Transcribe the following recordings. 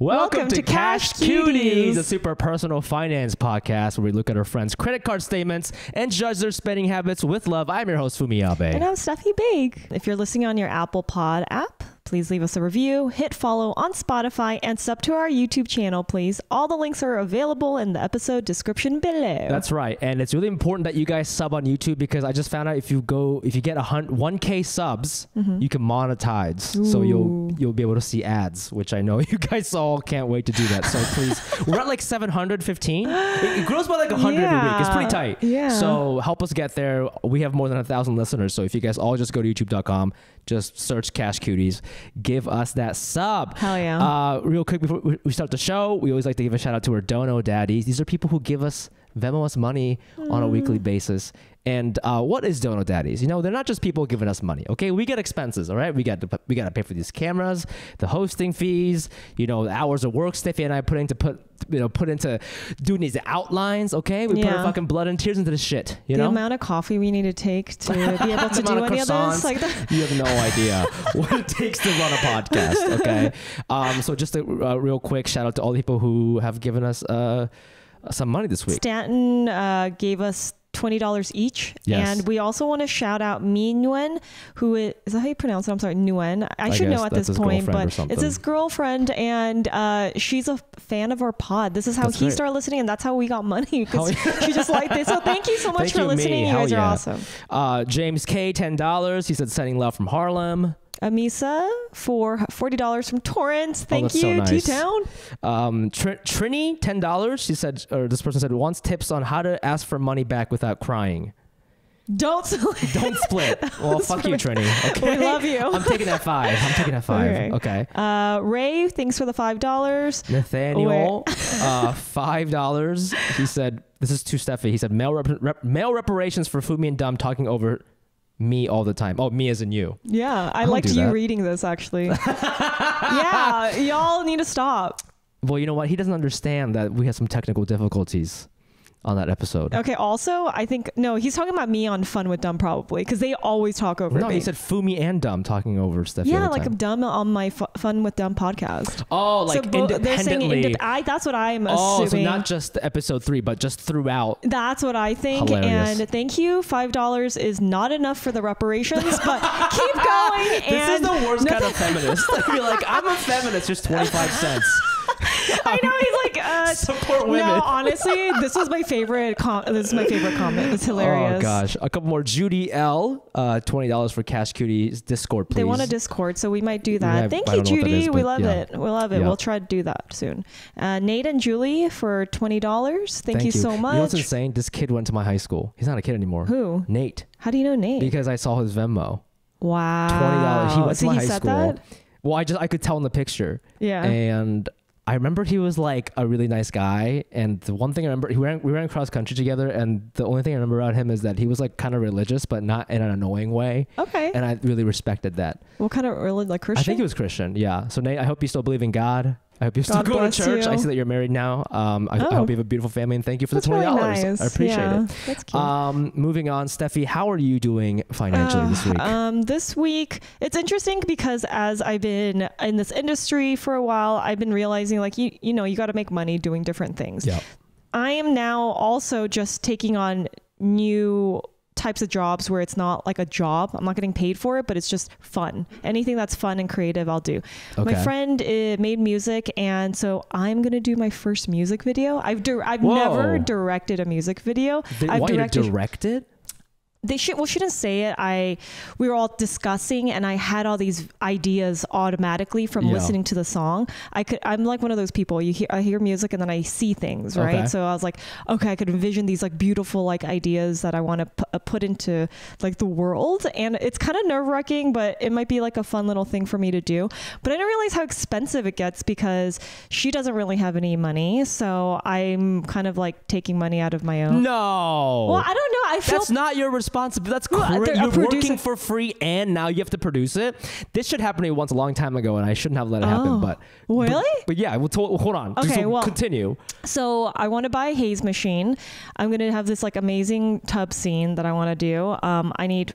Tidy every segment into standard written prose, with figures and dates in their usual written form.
Welcome to Cash Cuties, a super personal finance podcast where we look at our friends' credit card statements and judge their spending habits with love. I'm your host, Fumi Abe. And I'm Steffi Big. If you're listening on your Apple Pod app, please leave us a review, hit follow on Spotify, and sub to our YouTube channel, please. All the links are available in the episode description below. That's right. And it's really important that you guys sub on YouTube because I just found out if you get 1K subs, you can monetize. Ooh. So you'll be able to see ads, which I know you guys all can't wait to do that. So please, we're at like 715. It grows by like 100 every week. It's pretty tight. Yeah. So help us get there. We have more than 1,000 listeners. So if you guys all just go to youtube.com, just search Cash Cuties. Give us that sub. Hell yeah. Real quick before we start the show, we always like to give a shout out to our Dono Daddies. These are people who Venmo us money on a weekly basis. And what is Dono Daddies? You know, they're not just people giving us money. Okay, we get expenses. All right, we got to pay for these cameras, the hosting fees. You know, the hours of work Steffi and I put into doing these outlines. Okay, we put our fucking blood and tears into this shit. You know, the amount of coffee we need to take to be able to do any of this. Like that. You have no idea what it takes to run a podcast. Okay, so just a real quick shout out to all the people who have given us some money this week. Stanton gave us $20 each. Yes. And we also want to shout out Mi Nguyen, who is that how you pronounce it? I'm sorry, Nguyen. I should know at this point, but it's his girlfriend, and she's a fan of our pod. This is how he started listening, and that's how we got money, because she just liked it. So thank you so much for listening. You guys are awesome. James K, $10. He said sending love from Harlem. Amisa for $40 from Torrance. Thank you, so nice. T-Town. Trini, $10. She said, or this person said, wants tips on how to ask for money back without crying. Don't split. Well, fuck you, Trini. Okay? We love you. I'm taking that $5. Okay. Ray, thanks for the $5. Nathaniel, $5. He said, this is to Steffi. He said, mail reparations for Fumi and Dumb talking over me all the time. Oh, me as in you. Yeah, I liked you reading this, actually. Yeah, y'all need to stop. Well, you know what? He doesn't understand that we had some technical difficulties on that episode. Okay, also, I think, no, he's talking about me on Fun with Dumb probably, because they always talk over me. No, he said Fumi and Dumb talking over Steffi. Yeah, like I'm Dumb on my Fun with Dumb podcast. Oh, like so independently. That's what I'm assuming. Oh, so not just episode 3, but just throughout. That's what I think. Hilarious. And thank you. $5 is not enough for the reparations, but keep going. This is the worst kind of feminist. I feel like I'm a feminist, just 25 cents. I know, he's like support women. No, honestly, this was my favorite. This is my favorite comment. It's hilarious. Oh gosh, a couple more. Judy L, $20 for Cash Cuties Discord, please. They want a Discord, so we might do that. Yeah, thank you, Judy. We love it. We love it. Yeah. We'll try to do that soon. Nate and Julie for $20. Thank you so much. You know what's insane? This kid went to my high school. He's not a kid anymore. Who? Nate. How do you know Nate? Because I saw his Venmo. Wow. $20. He went to my high school. That? Well, I could tell in the picture. Yeah. And I remember he was like a really nice guy, and the one thing I remember, we ran cross country together, and the only thing I remember about him is that he was like kind of religious, but not in an annoying way. Okay. And I really respected that. What kind of religion? Like Christian? I think he was Christian. Yeah. So Nate, I hope you still believe in God. I hope you still go to church. I see that you're married now. I hope you have a beautiful family, and thank you for the $20. Really nice. I appreciate it. That's cute. Moving on, Steffi, how are you doing financially this week? This week, it's interesting because as I've been in this industry for a while, I've been realizing like, you got to make money doing different things. Yeah. I am now also just taking on new types of jobs where it's not like a job. I'm not getting paid for it, but it's just fun. Anything that's fun and creative, I'll do. Okay. My friend made music, and so I'm gonna do my first music video. I've never directed a music video. Why you directed? She didn't say it. We were all discussing, and I had all these ideas automatically from listening to the song. I'm like one of those people. I hear music and then I see things, right? Okay. So I was like, okay, I could envision these like beautiful like ideas that I want to put into like the world, and it's kind of nerve-wracking, but it might be like a fun little thing for me to do. But I didn't realize how expensive it gets because she doesn't really have any money, so I'm kind of like taking money out of my own. No. Well, I don't know. I feel that's not your responsibility. That's great. You're working for free and now you have to produce it. This should happen to me once a long time ago, and I shouldn't have let it happen. But really? But yeah, hold on. Okay, continue. So I want to buy a haze machine. I'm going to have this like amazing tub scene that I want to do. I need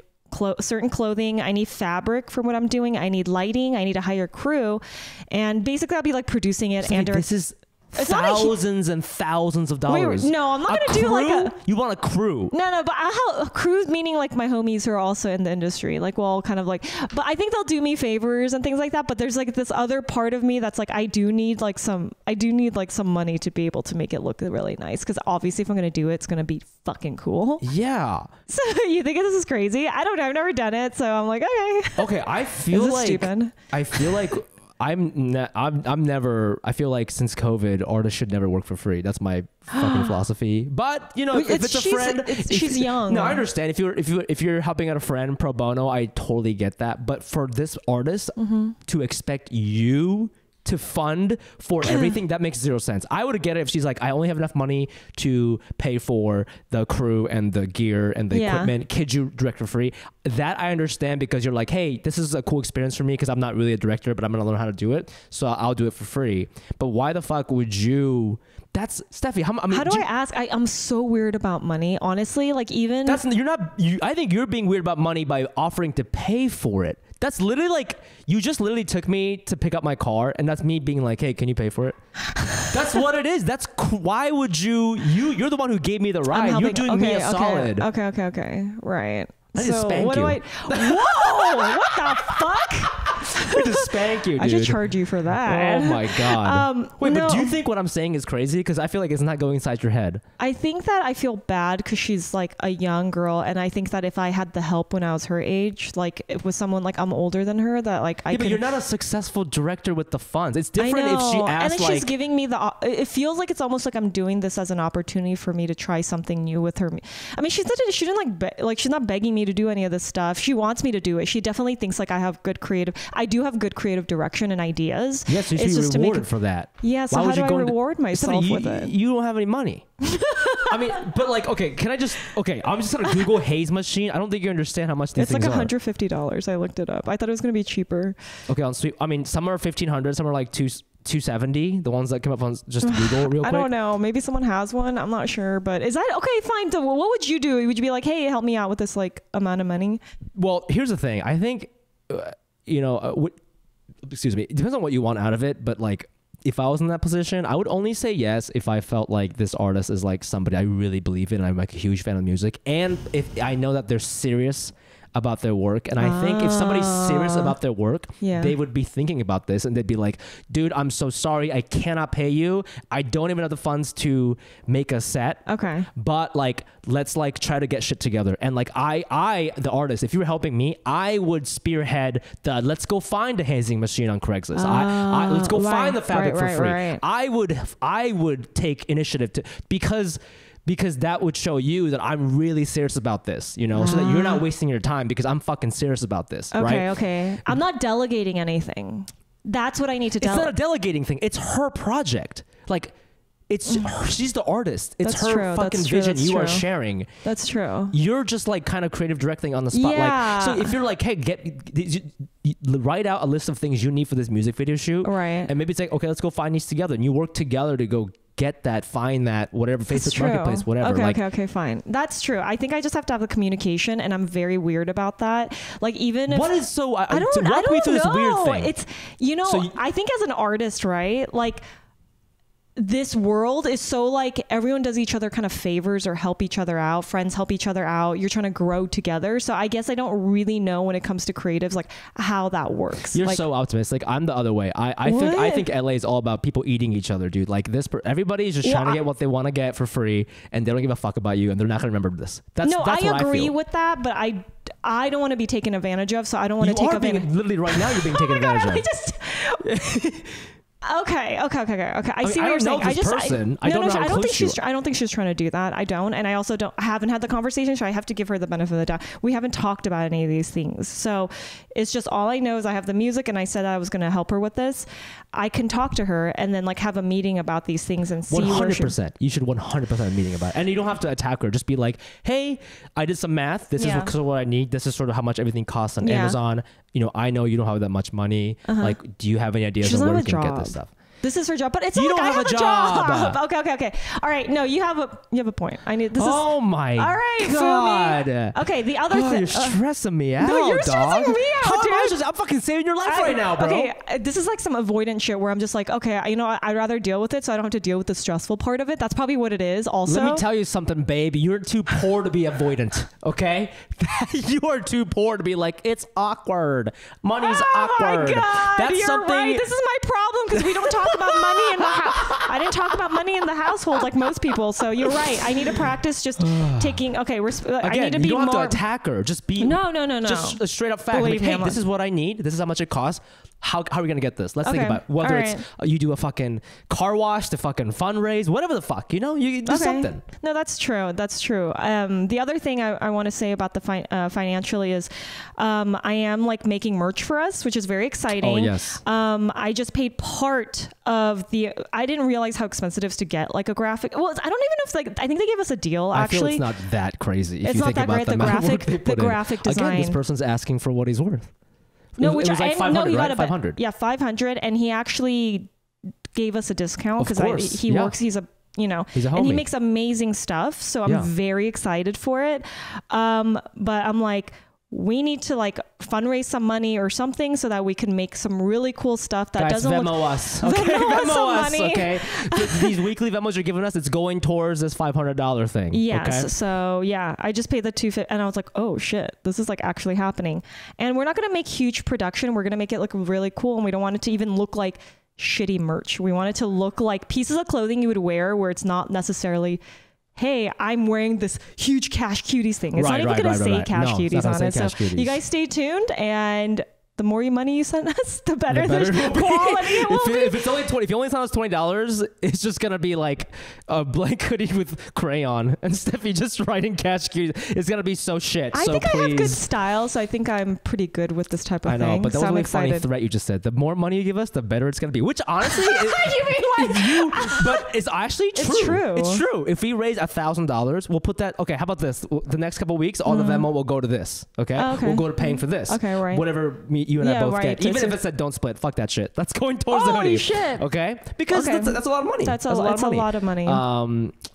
certain clothing. I need fabric for what I'm doing. I need lighting. I need to hire crew. And basically I'll be like producing it. So and this is thousands and thousands of dollars. Wait, no, I'm not going to do like a... You want a crew? No, but I'll crew, meaning like my homies who are also in the industry. Like, well, kind of like... But I think they'll do me favors and things like that. But there's like this other part of me that's like, I do need like some money to be able to make it look really nice. Because obviously if I'm going to do it, it's going to be fucking cool. Yeah. So you think this is crazy? I don't know. I've never done it. So I'm like, okay. Okay, I feel like... stupid? I feel like... I'm never. I feel like since COVID, artists should never work for free. That's my fucking philosophy. But you know, if it's a friend, she's young. No, I understand. If you're helping out a friend pro bono, I totally get that. But for this artist to expect you to fund for everything, that makes zero sense. I would get it if she's like, I only have enough money to pay for the crew and the gear and the equipment. Could you direct for free? That I understand, because you're like, hey, this is a cool experience for me because I'm not really a director, but I'm gonna learn how to do it, so I'll do it for free. But why the fuck would you? That's Steffi. How do I ask? I'm so weird about money, honestly. Like even you're not. I think you're being weird about money by offering to pay for it. That's literally like, you just literally took me to pick up my car, and that's me being like, hey, can you pay for it? That's what it is. That's why would you're the one who gave me the ride. You're doing me a solid. Okay. Right. I just spank you. Whoa! What the fuck? I just spank you, dude. I should charge you for that. Oh my god. Wait, no. but do you think what I'm saying is crazy? Because I feel like it's not going inside your head. I think that I feel bad because she's like a young girl, and I think that if I had the help when I was her age, like it was someone like I'm older than her, that like I could. But you're not a successful director with the funds. It's different if she asked, and then she's giving me the. It feels like it's almost like I'm doing this as an opportunity for me to try something new with her. I mean, she didn't like she's not begging me to do any of this stuff. She wants me to do it. She definitely thinks like I do have good creative direction and ideas. Yes, you should be rewarded for that. Yeah, so how do I reward myself with it? You don't have any money. I mean, but like, okay, I'm just gonna Google haze machine. I don't think you understand how much these things are. It's like $150. I looked it up. I thought it was gonna be cheaper. Okay, on Sweet. I mean, some are $1,500, some are like $270. The ones that come up on just Google real quick. I don't know. Maybe someone has one. I'm not sure. But is that okay? Fine. So what would you do? Would you be like, hey, help me out with this like amount of money? Well, here's the thing. I think, excuse me. It depends on what you want out of it. But like, if I was in that position, I would only say yes if I felt like this artist is like somebody I really believe in. And I'm like a huge fan of music, and if I know that they're serious about their work. And I think if somebody's serious about their work, they would be thinking about this, and they'd be like, dude, I'm so sorry, I cannot pay you. I don't even have the funds to make a set. Okay. But like, let's like try to get shit together. And like I the artist, if you were helping me, I would spearhead the let's go find a hazing machine on Craigslist. Let's go find the fabric for free. Right. I would take initiative to, because that would show you that I'm really serious about this, so that you're not wasting your time, because I'm fucking serious about this. Okay. I'm not delegating anything. That's what I need to delegate. It's not a delegating thing. It's her project. Like, she's the artist. It's her fucking vision you are sharing. That's true. You're just like kind of creative directing on the spot. Yeah. Like, so if you're like, hey, write out a list of things you need for this music video shoot. Right. And maybe it's like, okay, let's go find these together. And you work together to go get that, find that, whatever, Facebook Marketplace, whatever. Okay, fine. That's true. I think I just have to have the communication, and I'm very weird about that. Like, even if... What is so... I don't know. This weird thing. It's, I think as an artist, right? Like, this world is so like everyone does each other kind of favors or help each other out. Friends help each other out. You're trying to grow together. So I guess I don't really know when it comes to creatives, like how that works. You're like, so optimistic. I'm the other way. I think LA is all about people eating each other, dude. Like everybody is just trying to get what they want to get for free, and they don't give a fuck about you, and they're not going to remember this. That's I agree with that, but I don't want to be taken advantage of, so I don't want to take advantage. Literally right now, you're being taken advantage of. Okay. I see what you're saying. I don't think she's trying to do that. I don't, and I also haven't had the conversation, so I have to give her the benefit of the doubt. We haven't talked about any of these things, so it's just all I know is I have the music, and I said I was going to help her with this. I can talk to her and then like have a meeting about these things and see 100%. You should 100% have a meeting about it, and you don't have to attack her. Just be like, hey, I did some math. This is what I need. This is sort of how much everything costs on Amazon. I know you don't have that much money. Like, do you have any ideas on where we can get this stuff? This is her job, but it's You not like don't I have have a a job. job. Okay. All right. No, you have a point. I need this. Oh my all right, God. Fumi. Okay, the other thing. You're stressing me out, no, you're dog. stressing me out, How am I dude. stressing? I'm fucking saving your life right now, bro. Okay, this is like some avoidance shit where I'm just like, okay, I'd rather deal with it so I don't have to deal with the stressful part of it. That's probably what it is. Also, let me tell you something, babe. You're too poor to be avoidant, okay? You are too poor to be like, it's awkward. Money's awkward. Oh my God, That's you're something. right. This is my problem because we don't talk about money in the house. I didn't talk about money in the household like most people. So you're right. I need to practice just taking. Okay, I need to you be don't more. have to attack her. Just be No. Just a straight up fact. Believe Like, me, hey, this is what I need. This is how much it costs. How are we gonna get this? Let's think Okay. about it. Whether All it's right. you do a fucking car wash to fucking fundraise, whatever the fuck, you do something. No, that's true. That's true. The other thing I want to say about the financially is I am like making merch for us, which is very exciting. Oh, yes. I just paid part of I didn't realize how expensive it is to get like a graphic. Well, I don't even know if like, I think they gave us a deal actually. I feel it's not that crazy. If It's you not think that about great. the amount of work they put The graphic in. design. Again, this person's asking for what he's worth. No, it was like 500, he right? got a 500. Yeah, 500, and he actually gave us a discount Of because course, he yeah. works. He's a He's a and he homie. makes amazing stuff. So I'm Yeah. very excited for it. But I'm like, we need to like fundraise some money or something so that we can make some really cool stuff that Guys, doesn't Venmo look. us. Okay, Venmo us some us. money. Okay, these weekly Venmos you're giving us, it's going towards this $500 thing. Yes. Okay? So yeah, I just paid the $250 and I was like, oh shit, this is like actually happening. And we're not going to make huge production. We're going to make it look really cool. And we don't want it to even look like shitty merch. We want it to look like pieces of clothing you would wear where it's not necessarily, hey, I'm wearing this huge Cash Cuties thing. It's not even going to say Cash No, Cuties it's not on gonna it. say So Cash Cuties. you guys stay tuned, and the more money you send us, the better The the it will be. quality it will be. If it's only 20, if you only send us $20, it's just gonna be like a blank hoodie with crayon and Steffi just writing Cash Cuties. It's gonna be so shit. I so think please. I have good style, so I think I'm pretty good with this type of I know, thing. but that so was a I'm really funny excited. threat you just said. The more money you give us, the better it's gonna be. Which honestly, You mean like but it's actually true. It's true. It's true. If we raise $1,000, we'll put that. Okay, how about this? The next couple of weeks, all the Venmo will go to this. Okay, Oh, okay. We'll go to paying for this. Okay, right. Whatever you and I Yeah, both right. get, even if it said don't split, fuck that shit. That's going towards the Holy hoodie. shit. Okay, because Okay. that's a lot of money. That's a lot lot of money.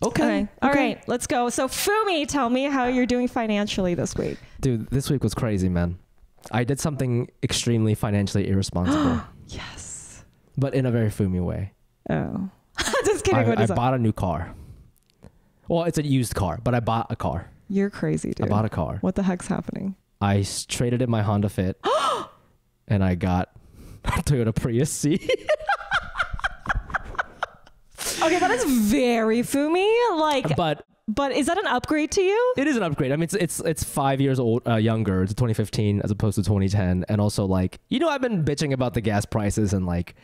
Okay. All right, let's go. So Fumi, tell me how you're doing financially this week. Dude, this week was crazy, man. I did something extremely financially irresponsible, Yes. but in a very Fumi way. Oh. Just kidding. What I is that? bought a new car. Well, it's a used car, but I bought a car. You're crazy, dude. I bought a car. What the heck's happening? I traded in my Honda Fit and I got a Toyota Prius C. Okay, that is very Fumi. Like, But but is that an upgrade to you? it is an upgrade. I mean, it's 5 years old, younger. It's 2015 as opposed to 2010. And also, like, I've been bitching about the gas prices and like,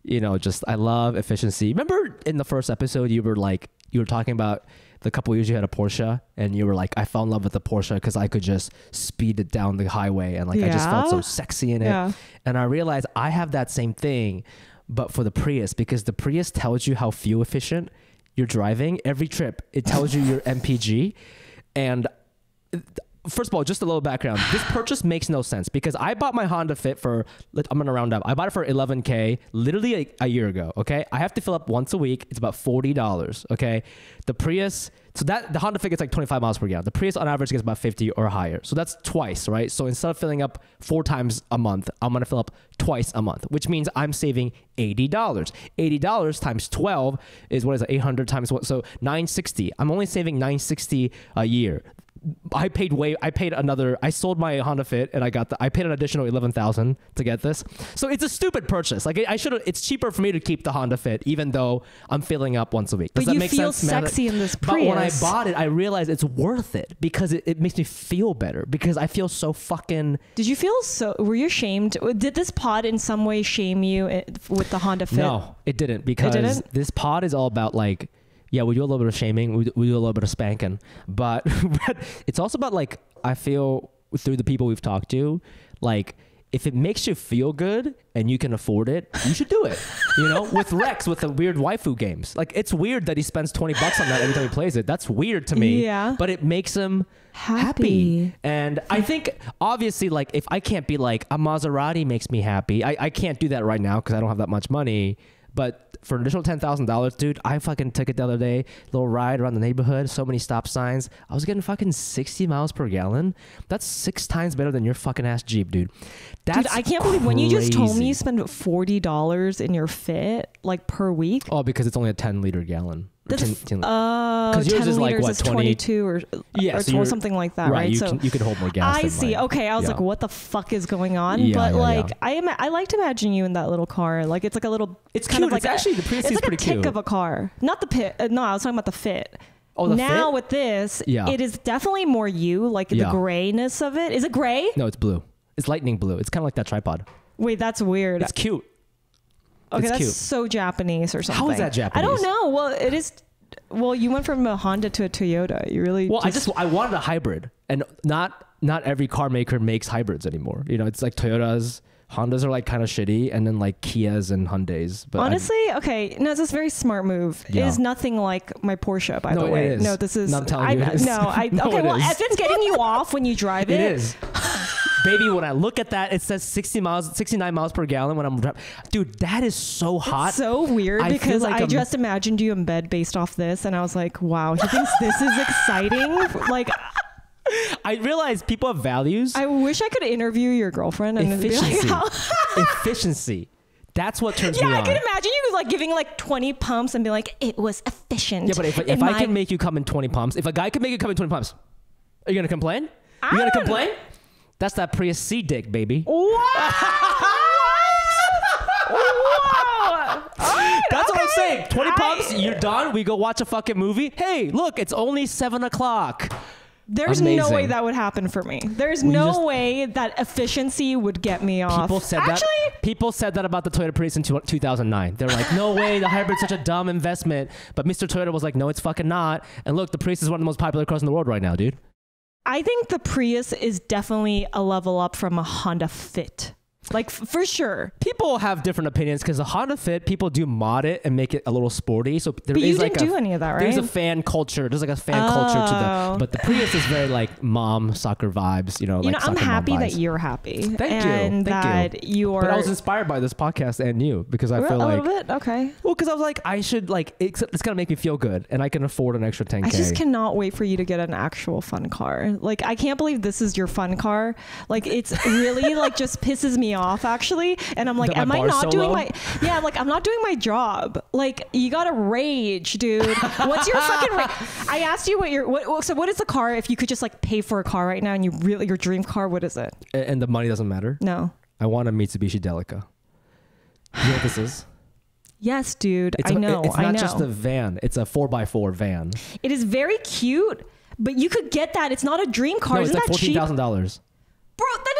just I love efficiency. Remember in the first episode, you were talking about the couple years you had a Porsche, and you were like, I fell in love with the Porsche because I could just speed it down the highway, and like I just felt so sexy in it. Yeah. And I realized I have that same thing, but for the Prius, because the Prius tells you how fuel efficient you're driving every trip. It tells you your MPG. And first of all, just a little background. This purchase makes no sense because I bought my Honda Fit for, I'm going to round up. I bought it for $11K literally a year ago. Okay. I have to fill up once a week. It's about $40. Okay. The Prius, so that the Honda Fit gets like 25 miles per gallon. The Prius on average gets about 50 or higher. So that's twice, right? So instead of filling up 4 times a month, I'm going to fill up twice a month, which means I'm saving $80. $80 times 12 is, what is it? 800 times what? So $960. I'm only saving $960 a year. I sold my Honda Fit and I paid an additional $11,000 to get this. So it's a stupid purchase. Like it's cheaper for me to keep the Honda Fit even though I'm filling up once a week. Does But that you make feel sense, man? sexy in this Prius. But when I bought it, I realized it's worth it because it makes me feel better because I feel so fucking... Were you ashamed? Did this pod in some way shame you with the Honda Fit? No, it didn't because this pod is all about like, yeah, we do a little bit of shaming. We do a little bit of spanking. But it's also about like, I feel through the people we've talked to, like if it makes you feel good and you can afford it, you should do it. With Rex, with the weird waifu games. Like it's weird that he spends $20 on that every time he plays it. That's weird to me. Yeah. But it makes him happy. And I think obviously like if I can't be like a Maserati makes me happy, I can't do that right now because I don't have that much money. But for an additional $10,000, dude, I fucking took it the other day, little ride around the neighborhood, so many stop signs. I was getting fucking 60 miles per gallon. That's 6 times better than your fucking ass Jeep, dude. Dude, I can't believe when you just told me you spend $40 in your Fit like per week. Oh, because it's only a 10-liter gallon. Because yours is like what, 22 or something like that, right? You can hold more gas. I see. Okay, I was like, what the fuck is going on? I like to imagine you in that little car. Like it's like a little. It's kind of like actually the Prius is pretty cute. It's like a tick of a car, not the Pit. No, I was talking about the Fit. Oh, the now Fit? With this, it is definitely more you. Like the grayness of it. Is it gray? No, it's blue. It's lightning blue. It's kind of like that tripod. Wait, that's weird. It's cute. Okay, that's so Japanese or something. How is that Japanese? I don't know. Well, it is. Well, you went from a Honda to a Toyota. You really. Well, I wanted a hybrid, and not every car maker makes hybrids anymore. You know, it's like Toyotas, Hondas are like kind of shitty, and then like Kias and Hyundais. But honestly, it's a very smart move. Yeah. It is nothing like my Porsche, by the way. It is. No, this is. No, I'm telling you, it is. Okay, well, if it's getting you off when you drive it, it is. Baby, when I look at that, it says 69 miles per gallon when I'm driving. Dude, that is so hot. It's so weird because I just imagined you in bed based off this, and I was like, wow, he thinks this is exciting. Like, I realize people have values. I wish I could interview your girlfriend and efficiency. Be like, efficiency. That's what turns me on. Yeah, I can imagine you like giving like 20 pumps and be like, it was efficient. Yeah, but if I can make you come in 20 pumps, if a guy can make you come in 20 pumps, are you gonna complain? You gonna complain? That's that Prius C dick, baby. Whoa! That's what I'm saying. 20 pumps, you're done. We go watch a fucking movie. Hey, look, it's only 7 o'clock. There's no way that would happen for me. There's no way that efficiency would get me off. People said that about the Toyota Prius in 2009. They're like, no way, the hybrid's such a dumb investment. But Mr. Toyota was like, no, it's fucking not. And look, the Prius is one of the most popular cars in the world right now, dude. I think the Prius is definitely a level up from a Honda Fit. Like, for sure. People have different opinions because the Honda Fit, people do mod it and make it a little sporty. So but you didn't do any of that, right? There's a fan culture. There's like a fan culture to the... But the Prius is very like mom soccer vibes, you know, I'm happy that you're happy. Thank you. But I was inspired by this podcast and you because I feel like... A little bit? Okay. Well, because I was like, I should like... It's going to make me feel good and I can afford an extra 10K. I just cannot wait for you to get an actual fun car. Like, I can't believe this is your fun car. Like, it's really like just pisses me off actually, and I'm like, am I not doing my I'm not doing my job. Like, you gotta rage, dude. What's your fucking I asked you what is the car if you could just like pay for a car right now and your dream car, what is it? And the money doesn't matter? No. I want a Mitsubishi Delica. You know what this is? Yes, dude. I know. It's not just a van. It's a 4x4 van. It is very cute, but you could get that. It's not a dream car. No, Isn't it's like $14,000. Bro, that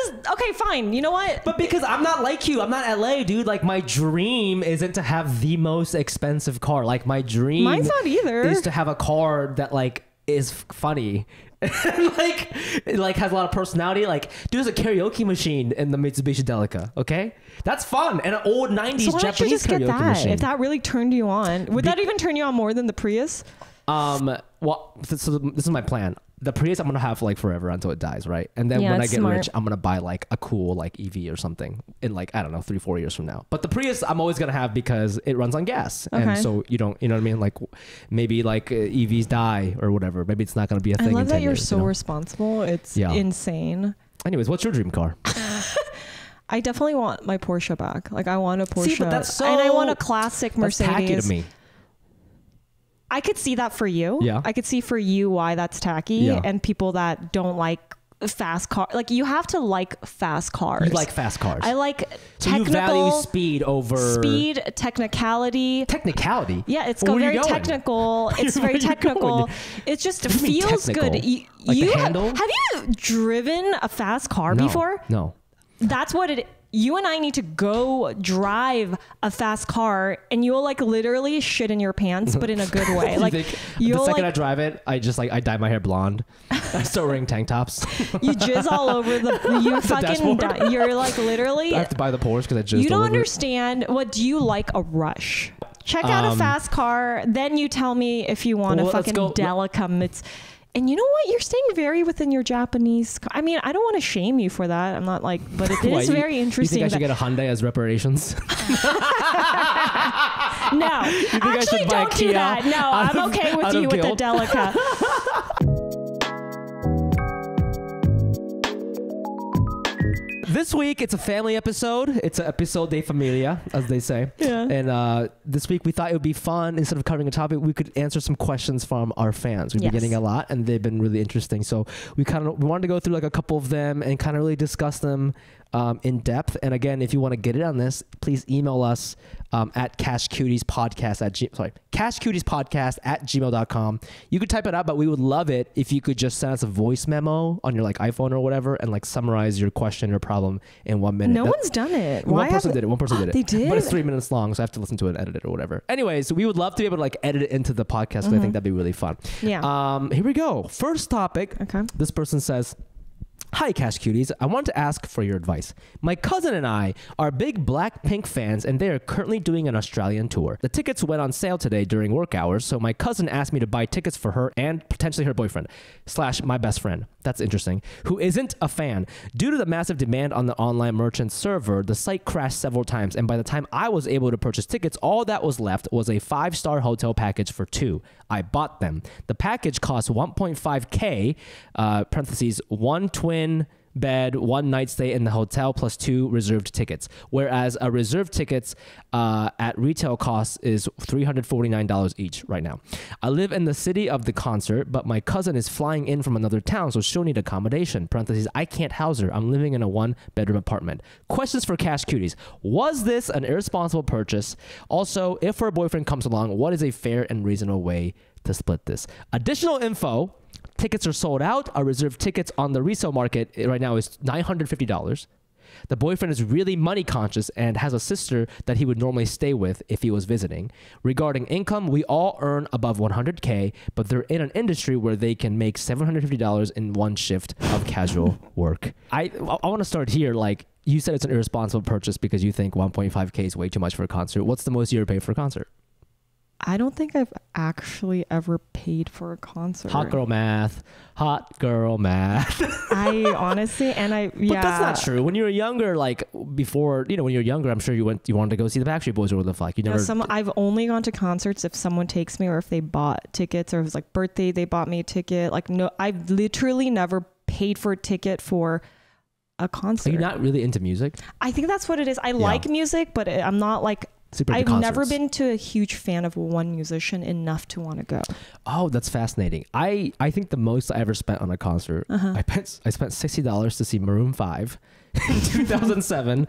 is okay, fine. You know what? But because I'm not like you, I'm not LA, dude. Like, my dream isn't to have the most expensive car. Like, my dream mine's not either. Is to have a car that like is funny. like has a lot of personality. Like, dude, there's a karaoke machine in the Mitsubishi Delica. Okay, that's fun. And an old 90s Japanese karaoke machine. If that really turned you on, would that even turn you on more than the Prius? Well, so this is my plan. The Prius I'm gonna have like forever until it dies, right? And then when I get rich, I'm gonna buy like a cool like EV or something in like, I don't know, 3-4 years from now. But the Prius I'm always gonna have because it runs on gas, and so you know what I mean. Like, maybe like EVs die or whatever. Maybe it's not gonna be a thing. I love that you're years, so responsible. It's insane. Anyways, what's your dream car? I definitely want my Porsche back. Like, I want a Porsche. See, but that's and I want a classic Mercedes. That's tacky to me. I could see that for you. Yeah. I could see for you why that's tacky, and people that don't like fast cars. Like, you have to like fast cars. You like fast cars. I like so you value speed over... technicality. Technicality? Yeah, it's very technical. It's very technical. It just feels good. Like the handle? Have you driven a fast car before? No. That's what it... You and I need to go drive a fast car, and you'll like literally shit in your pants, but in a good way. Like, the second I drive it, I just like, I dye my hair blonde. I start wearing tank tops. You jizz all over you're like literally. I have to buy the Porsche because I jizzed. You don't understand. What do you like? A rush. Check out a fast car, then you tell me if you want a fucking Delica. And you know what? You're staying very within your Japanese. I mean, I don't want to shame you for that. I'm not like, but it is very interesting. You think I should get a Hyundai as reparations? No, actually, don't do that. No, I'm okay with you with the Delica. This week, it's a family episode. It's an episode de familia, as they say. Yeah. And this week, we thought it would be fun. Instead of covering a topic, we could answer some questions from our fans. We've been getting a lot, and they've been really interesting. So we wanted to go through like a couple of them and kind of really discuss them in depth. And again, if you want to get in on this, please email us at cashcutiespodcast@gmail.com. You could type it out, but we would love it if you could just send us a voice memo on your like iPhone or whatever and like summarize your question or problem in 1 minute. No one's done it. One person did it. One person did it. They did? But it's 3 minutes long, so I have to listen to it and edit it or whatever. Anyways, we would love to be able to like edit it into the podcast because I think that'd be really fun. Yeah. Here we go. First topic. Okay. This person says, "Hi, Cash Cuties. I want to ask for your advice. My cousin and I are big Blackpink fans, and they are currently doing an Australian tour. The tickets went on sale today during work hours, so my cousin asked me to buy tickets for her and potentially her boyfriend / my best friend." That's interesting. "Who isn't a fan. Due to the massive demand on the online merchant server, the site crashed several times, and by the time I was able to purchase tickets, all that was left was a 5-star hotel package for 2. I bought them. The package cost $1.5K, parentheses, 1 twin bed, 1 night stay in the hotel plus 2 reserved tickets, whereas a reserved tickets at retail cost is $349 each right now. I live in the city of the concert, but my cousin is flying in from another town, so she'll need accommodation. Parentheses, I can't house her. I'm living in a 1-bedroom apartment. Questions for Cash Cuties. Was this an irresponsible purchase? Also, if her boyfriend comes along, what is a fair and reasonable way to split this? Additional info. Tickets are sold out. Our reserved tickets on the resale market right now is $950. The boyfriend is really money conscious and has a sister that he would normally stay with if he was visiting. Regarding income, we all earn above $100K, but they're in an industry where they can make $750 in 1 shift of casual work." I want to start here. Like, you said it's an irresponsible purchase because you think 1.5K is way too much for a concert. What's the most you ever paid for a concert? I don't think I've actually ever paid for a concert. Hot girl math. I honestly, But that's not true. When you were younger, like before, when you were younger, I'm sure you wanted to go see the Backstreet Boys or what the fuck. You never. I've only gone to concerts if someone takes me or if they bought tickets or if it was like birthday, they bought me a ticket. Like, no, I've literally never paid for a ticket for a concert. Are you not really into music? I think that's what it is. I like music, but I'm not like, I've never been to a huge fan of one musician enough to want to go. Oh, that's fascinating. I think the most I ever spent on a concert, I spent $60 to see Maroon 5 in 2007.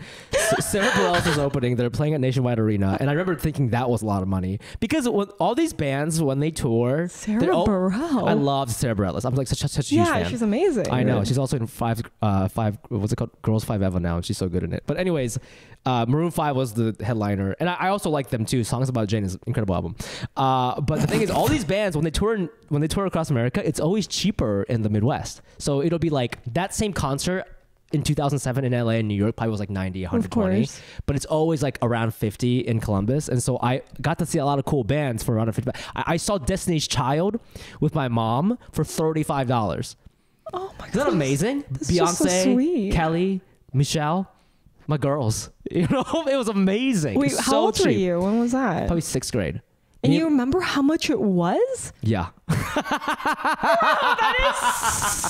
Sarah Bareilles was opening. They're playing at Nationwide Arena, and I remember thinking that was a lot of money because when all these bands, when they tour, Sarah Bareilles. I love Sarah Bareilles. I'm like such a huge fan. Yeah, she's amazing. I know. She's also in five. What's it called? Girls 5 Eva now, and she's so good in it. But anyways, Maroon 5 was the headliner, and I also like them too. Songs About Jane is an incredible album. But the thing is, all these bands when they tour across America, it's always cheaper in the Midwest. So it'll be like that same concert in 2007 in LA and New York probably was like 90, 120, but it's always like around 50 in Columbus. And so I got to see a lot of cool bands for around 50. I saw Destiny's Child with my mom for $35. Oh my God. Is that amazing? Beyonce, so sweet. Kelly, Michelle, my girls, it was amazing. Wait, how old were you? When was that? Probably 6th grade. And you remember how much it was? Yeah. That is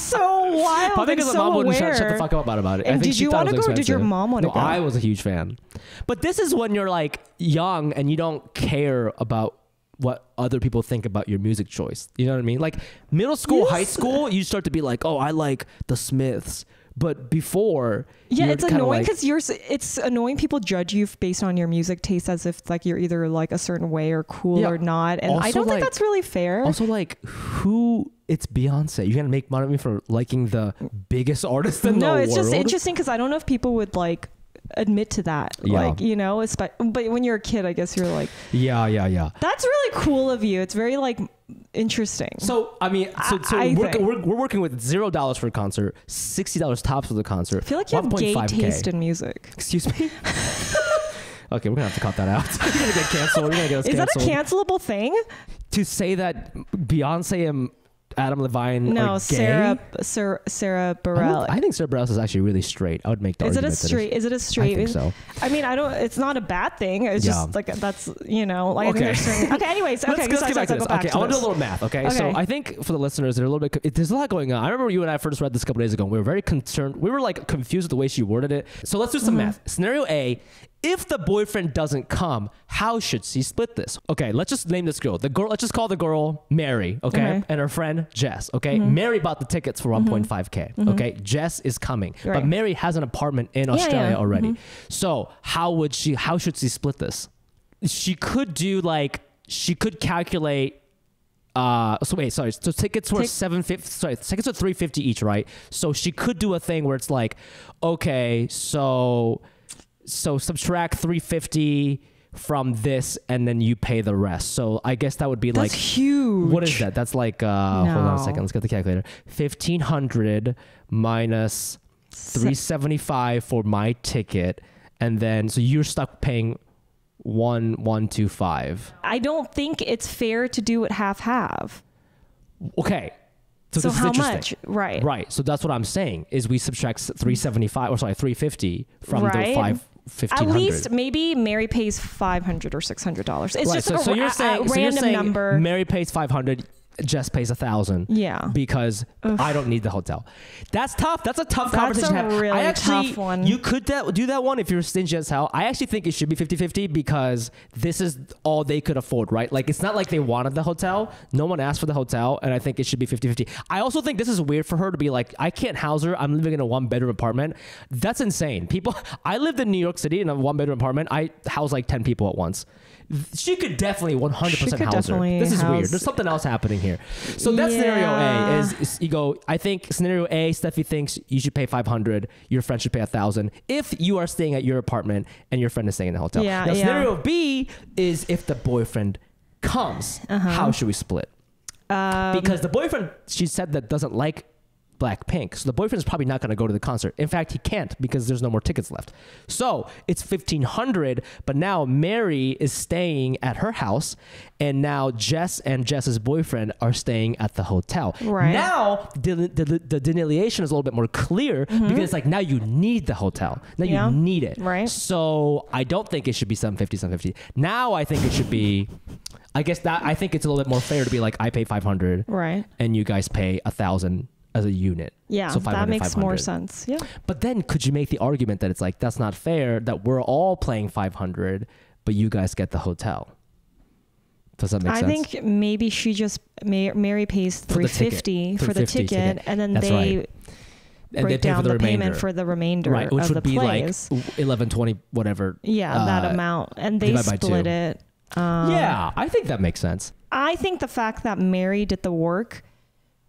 so wild. Probably because my mom wouldn't shut the fuck up about it. And did you want to go or did your mom want to go? No, I was a huge fan. But this is when you're like young and you don't care about what other people think about your music choice. You know what I mean? Like middle school, high school, you start to be like, oh, I like the Smiths. But before, it's annoying because it's annoying people judge you based on your music taste as if like you're either like a certain way or cool or not, and also, I don't think that's really fair. Also, like it's Beyonce. You're gonna make money of me for liking the biggest artist in the world. No, it's just interesting because I don't know if people would like admit to that, like but when you're a kid, I guess you're like, yeah. That's really cool of you. It's very like interesting. So I mean, we're working with $0 for a concert, $60 tops for the concert. I feel like you have gay taste in music. Excuse me. Okay, we're gonna have to cut that out. We're gonna get canceled. We're gonna get us canceled. Is that a cancelable thing? To say that Beyonce and Adam Levine No, are gay? Sarah Bareilles. I think Sarah Bareilles is actually really straight. I would make the argument. Is it a straight? I think so. I mean, it's not a bad thing. It's just like that's like I think there's certain. Okay, anyways, okay, let's get back to this. Okay, I want to do a little math. Okay, so Okay. I think for the listeners, there's a lot going on. I remember you and I first read this a couple days ago. We were very concerned. We were like confused with the way she worded it. So let's do some math. Scenario A. If the boyfriend doesn't come, how should she split this? Okay, let's just name this girl. Let's just call the girl Mary, okay? And her friend Jess, okay? Mary bought the tickets for 1.5K, okay? Jess is coming, but Mary has an apartment in Australia already. So how should she split this? She could calculate so tickets were tickets were $350 each, right? So she could do a thing where it's like, okay, so subtract $350 from this and then you pay the rest. So I guess that would be that's huge. What is that? That's like hold on a second. Let's get the calculator. 1,500 minus 375 for my ticket, and then so you're stuck paying 1,125. I don't think it's fair to do it half. Okay. So this how is much? Right. Right. So that's what I'm saying is we subtract 350 from the 1,500. At least maybe Mary pays $500 or $600. It's just like a random number. Mary pays $500. Jess pays $1,000. Yeah. Because I don't need the hotel. That's tough. That's a tough conversation to have. Really tough one. You could do that one if you're stingy as hell. I actually think it should be 50-50 because this is all they could afford, right? Like it's not like they wanted the hotel. No one asked for the hotel, and I think it should be 50-50. I also think this is weird for her to be like, I can't house her. I'm living in a 1-bedroom apartment. That's insane. I lived in New York City in a 1-bedroom apartment. I housed like 10 people at once. She could definitely 100% house her. This is weird. There's something else happening here. So that's scenario A is you go, I think scenario A, Steffi thinks you should pay $500. Your friend should pay $1,000 if you are staying at your apartment and your friend is staying in the hotel. Now scenario B is if the boyfriend comes, how should we split? Because the boyfriend, she said that doesn't like Blackpink. So the boyfriend's probably not going to go to the concert. In fact, he can't because there's no more tickets left. So it's $1,500, but now Mary is staying at her house, and now Jess and Jess's boyfriend are staying at the hotel. Right. Now the delineation is a little bit more clear because it's like now you need the hotel. Now you need it. Right. So I don't think it should be $750. Now I think it should be, I think it's a little bit more fair to be like, I pay $500, right, and you guys pay $1,000 as a unit. Yeah, so that makes more sense. Yeah. But then could you make the argument that it's like, that's not fair that we're all paying $500, but you guys get the hotel? Does that make sense? I think maybe she just, Mary pays $350 for the ticket, and then they break down the payment for the remainder right, which of would the be plays. Like 1120 whatever. Yeah, that amount. And they split it. Yeah, I think that makes sense. I think the fact that Mary did the work,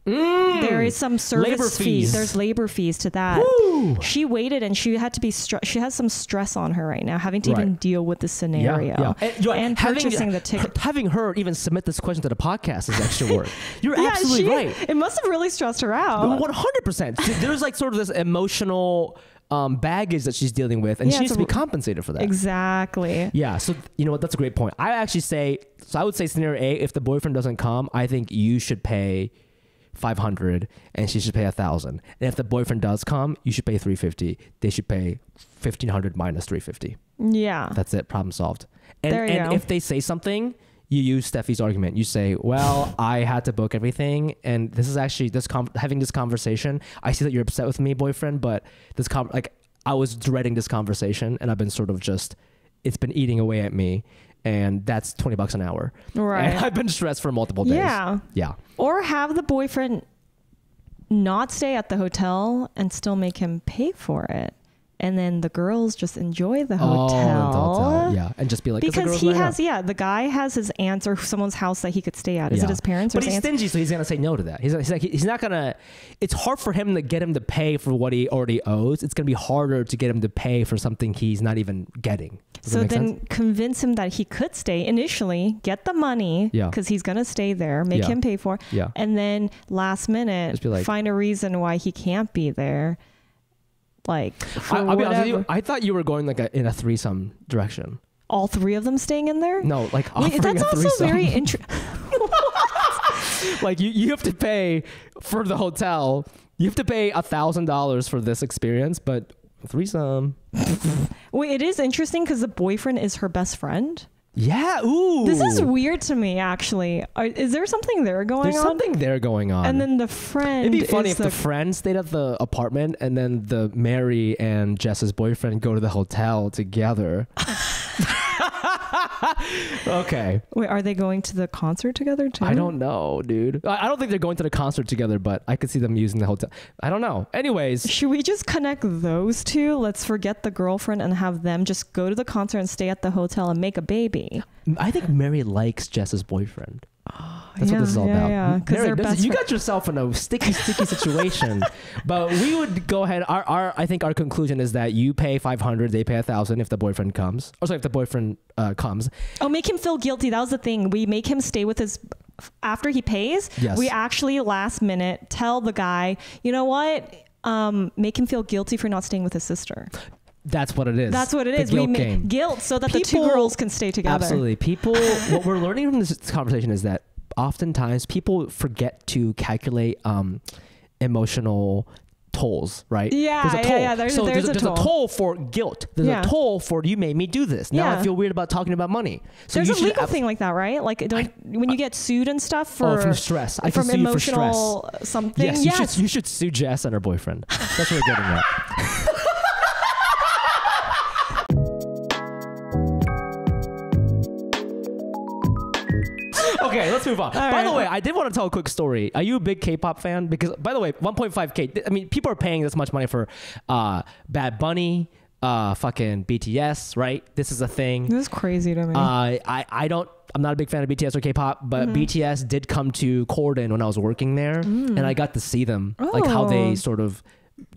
there is some service fees. There's labor fees to that. Woo! She waited and she had to be she has some stress on her right now, having to even deal with the scenario and purchasing the ticket. Having her even submit this question to the podcast is extra work. You're absolutely right. It must have really stressed her out. 100%. There's like sort of this emotional baggage that she's dealing with, and she needs to be compensated for that. Exactly. Yeah. So you know what? That's a great point. I would say scenario A, if the boyfriend doesn't come, I think you should pay $500 and she should pay $1,000. And if the boyfriend does come, you should pay $350. They should pay $1,500 minus $350. Yeah. That's it. Problem solved. And if they say something, you use Steffi's argument. You say, well, I had to book everything, and this is actually having this conversation. I see that you're upset with me, boyfriend, but I was dreading this conversation, and I've been sort of it's been eating away at me. And that's $20 an hour. Right. And I've been stressed for multiple days. Yeah. Yeah. Or have the boyfriend not stay at the hotel and still make him pay for it. And then the girls just enjoy the hotel. Yeah. And just be like, because the guy has his aunt's or someone's house that he could stay at. Is it his parents or his aunt's? But he's stingy, so he's going to say no to that. He's not going to, it's hard for him to get him to pay for what he already owes. It's going to be harder to get him to pay for something he's not even getting. So then convince him that he could stay initially, get the money because he's going to stay there, make him pay for it. Yeah. And then last minute, find a reason why he can't be there. Like, I'll be honest with you, I thought you were going in a threesome direction. All three of them staying in there? No, like offering that's a threesome. Also very interesting. Like you have to pay for the hotel. You have to pay $1,000 for this experience, but threesome. Wait, it is interesting because the boyfriend is her best friend. Yeah. Ooh. This is weird to me, actually. Is there something there going on? There's something there going on. And then the friend. It'd be funny if the friend stayed at the apartment and then the Mary and Jess's boyfriend go to the hotel together. Okay. Wait, are they going to the concert together too? I don't know, dude. I don't think they're going to the concert together, but I could see them using the hotel. I don't know. Anyways. Should we just connect those two? Let's forget the girlfriend and have them just go to the concert and stay at the hotel and make a baby. I think Mary likes Jess's boyfriend. That's what this is all about. Yeah, Mary, you got yourself in a sticky situation. But we would go ahead. I think our conclusion is that you pay $500, they pay $1,000 if the boyfriend comes. Or sorry, if the boyfriend comes. Oh, make him feel guilty. That was the thing. We make him stay with his. After he pays, yes. We actually last minute tell the guy, you know what? Make him feel guilty for not staying with his sister. That's what it is. That's what it is. Guilt we make guilt so that the two girls can stay together. Absolutely. People, what we're learning from this conversation is that oftentimes people forget to calculate emotional tolls, right? Yeah, there's a toll. yeah. There's a toll for guilt. There's a toll for you made me do this. Now I feel weird about talking about money. So there's a legal thing like that, right? Like when you get sued and stuff for from stress, I from can sue emotional you for stress. Something. Yes, you should sue Jess and her boyfriend. That's what we're getting at. Okay, let's move on. By the way, I did want to tell a quick story. Are you a big K-pop fan? Because, by the way, 1.5K. I mean, people are paying this much money for Bad Bunny, fucking BTS, right? This is a thing. This is crazy to me. I'm not a big fan of BTS or K-pop, but BTS did come to Corden when I was working there, and I got to see them, like how they sort of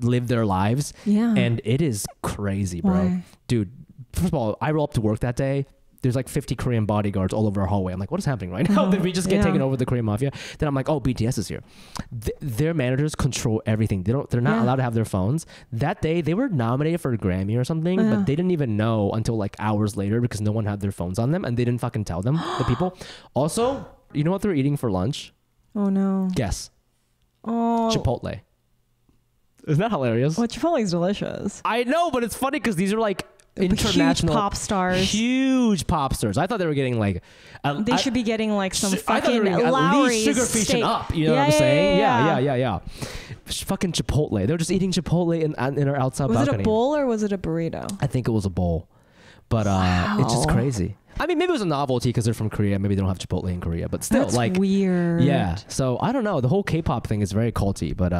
live their lives. Yeah. And it is crazy, bro. Why? Dude, first of all, I roll up to work that day. There's like 50 Korean bodyguards all over our hallway. I'm like, what is happening right now? Did we just get taken over the Korean mafia? Then I'm like, oh, BTS is here. Their managers control everything. They're not allowed to have their phones. That day, they were nominated for a Grammy or something, but they didn't even know until like hours later because no one had their phones on them and they didn't fucking tell them, the people. Also, you know what they're eating for lunch? Oh, no. Guess. Oh. Chipotle. Isn't that hilarious? Well, Chipotle is delicious. I know, but it's funny because these are like international huge pop stars. Huge pop stars. I thought they were getting like they should be getting like some fucking at Lowry's least sugar steak. up. You know what I'm saying? Yeah. Fucking Chipotle. They were just eating Chipotle in our outside balcony. Was it a bowl or was it a burrito? I think it was a bowl. But it's just crazy. I mean, maybe it was a novelty because they're from Korea. Maybe they don't have Chipotle in Korea, but still, that's like weird. Yeah. So I don't know. The whole K-pop thing is very culty. But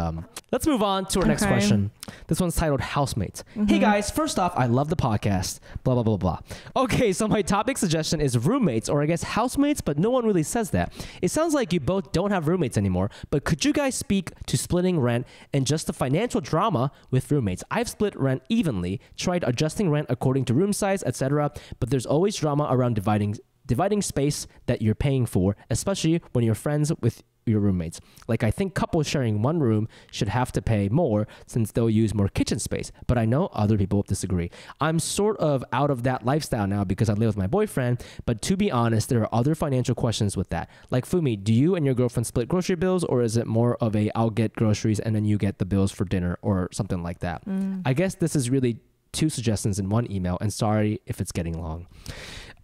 let's move on to our next question. This one's titled Housemates. Hey guys, first off, I love the podcast. Blah blah blah blah. Okay, so my topic suggestion is roommates, or I guess housemates, but no one really says that. It sounds like you both don't have roommates anymore. But could you guys speak to splitting rent and just the financial drama with roommates? I've split rent evenly, tried adjusting rent according to room size, etc. But there's always drama around dividing space that you're paying for, especially when you're friends with your roommates. Like, I think couples sharing one room should have to pay more since they'll use more kitchen space, but I know other people disagree. I'm sort of out of that lifestyle now because I live with my boyfriend, but to be honest, there are other financial questions with that. Like, Fumi, do you and your girlfriend split grocery bills, or is it more of a I'll get groceries and then you get the bills for dinner or something like that? I guess this is really 2 suggestions in one email, and sorry if it's getting long.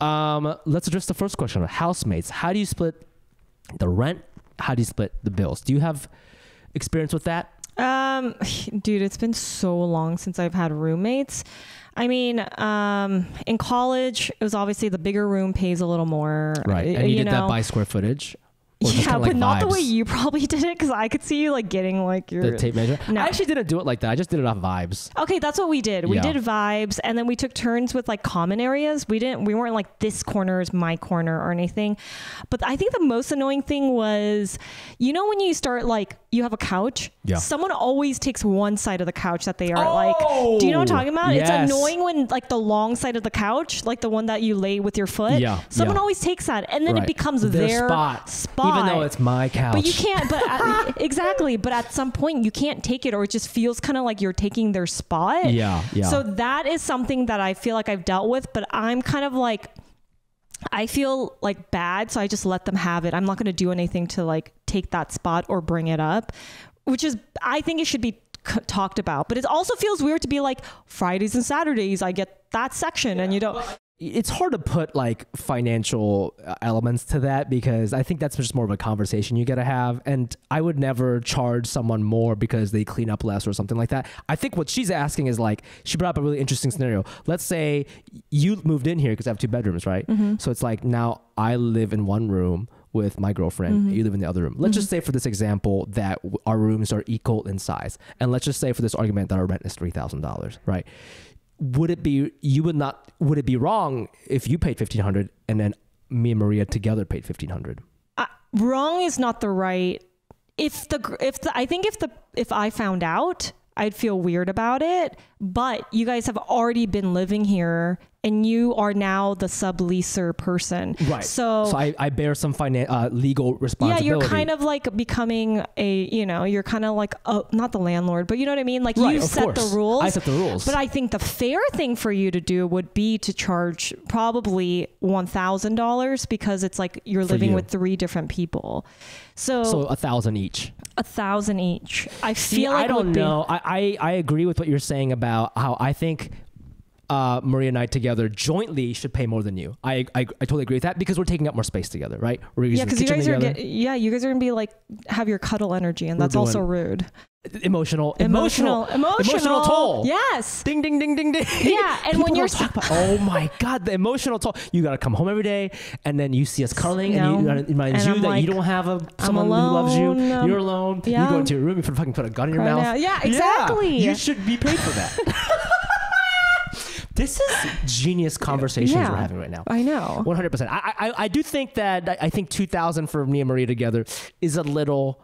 Let's address the first question. Housemates. How do you split the rent? How do you split the bills? Do you have experience with that? Dude, it's been so long since I've had roommates. I mean, in college, it was obviously the bigger room pays a little more. Right. And you did that by square footage? Yeah, but not the way you probably did it, because I could see you like getting like your... The tape measure? No. I actually didn't do it like that. I just did it off vibes. Okay, that's what we did. We did vibes, and then we took turns with like common areas. We weren't like this corner is my corner or anything. But I think the most annoying thing was, you know, when you start like, you have a couch, someone always takes one side of the couch that they are like, do you know what I'm talking about? Yes. It's annoying when like the long side of the couch, like the one that you lay with your foot, someone always takes that, and then it becomes their spot. Even though it's my couch. But you can't, exactly. But at some point you can't take it, or it just feels kind of like you're taking their spot. Yeah. So that is something that I feel like I've dealt with, but I'm kind of like, I feel like bad. So I just let them have it. I'm not going to do anything to like take that spot or bring it up, which is, I think it should be talked about. But it also feels weird to be like, Fridays and Saturdays, I get that section and you don't. It's hard to put like financial elements to that because I think that's just more of a conversation you got to have. And I would never charge someone more because they clean up less or something like that. I think what she's asking is like, she brought up a really interesting scenario. Let's say you moved in here because I have 2 bedrooms, right? So it's like now I live in one room with my girlfriend, you live in the other room. Let's just say for this example that our rooms are equal in size. And let's just say for this argument that our rent is $3,000, right? Would it be wrong if you paid $1,500 and then me and Maria together paid $1,500? Wrong is not the right. If I found out, I'd feel weird about it, but you guys have already been living here and you are now the subleaser person. Right. So I bear some legal responsibility. Yeah, you're kind of like becoming you're kind of like, not the landlord, but you know what I mean? Like right, you set the rules. I set the rules. But I think the fair thing for you to do would be to charge probably $1,000 because it's like you're living with 3 different people. So $1,000 each. $1,000 each. I feel like I don't know. I agree with what you're saying about how I think Maria and I together jointly should pay more than you. I totally agree with that because we're taking up more space together, right? We're using because you guys are you guys are gonna be like have your cuddle energy, and that's also rude. Emotional toll. Yes. Ding ding ding ding ding. Yeah, and when you're oh my god, the emotional toll. You gotta come home every day, and then you see us cuddling, and it reminds you that like, you don't have someone who loves you. You're alone. Yeah. You go into your room, you put a gun in your mouth. Now. Yeah, exactly. Yeah, you should be paid for that. This is genius conversations we're having right now. I know. 100%. I do think that I think 2,000 for me and Maria together is a little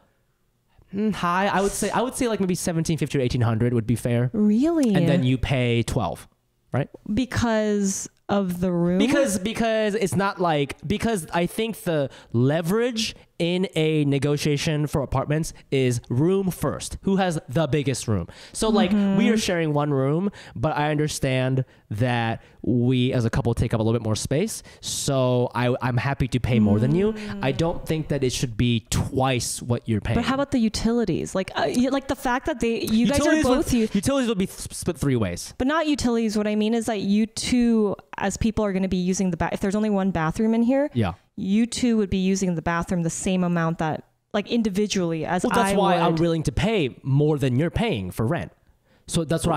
high. I would say like maybe 1,750 or 1,800 would be fair. Really? And then you pay 12, right? Because of the room? Because it's not like, because I think the leverage in a negotiation for apartments is room first. Who has the biggest room? So like we are sharing one room, but I understand that we as a couple take up a little bit more space. So I'm happy to pay more than you. I don't think that it should be twice what you're paying. But how about the utilities? Like the fact that you guys are both utilities will be split 3 ways. But not utilities. What I mean is that you two as people are going to be using if there's only one bathroom in here. Yeah. You two would be using the bathroom the same amount that like individually as that's why I'm willing to pay more than you're paying for rent. So that's what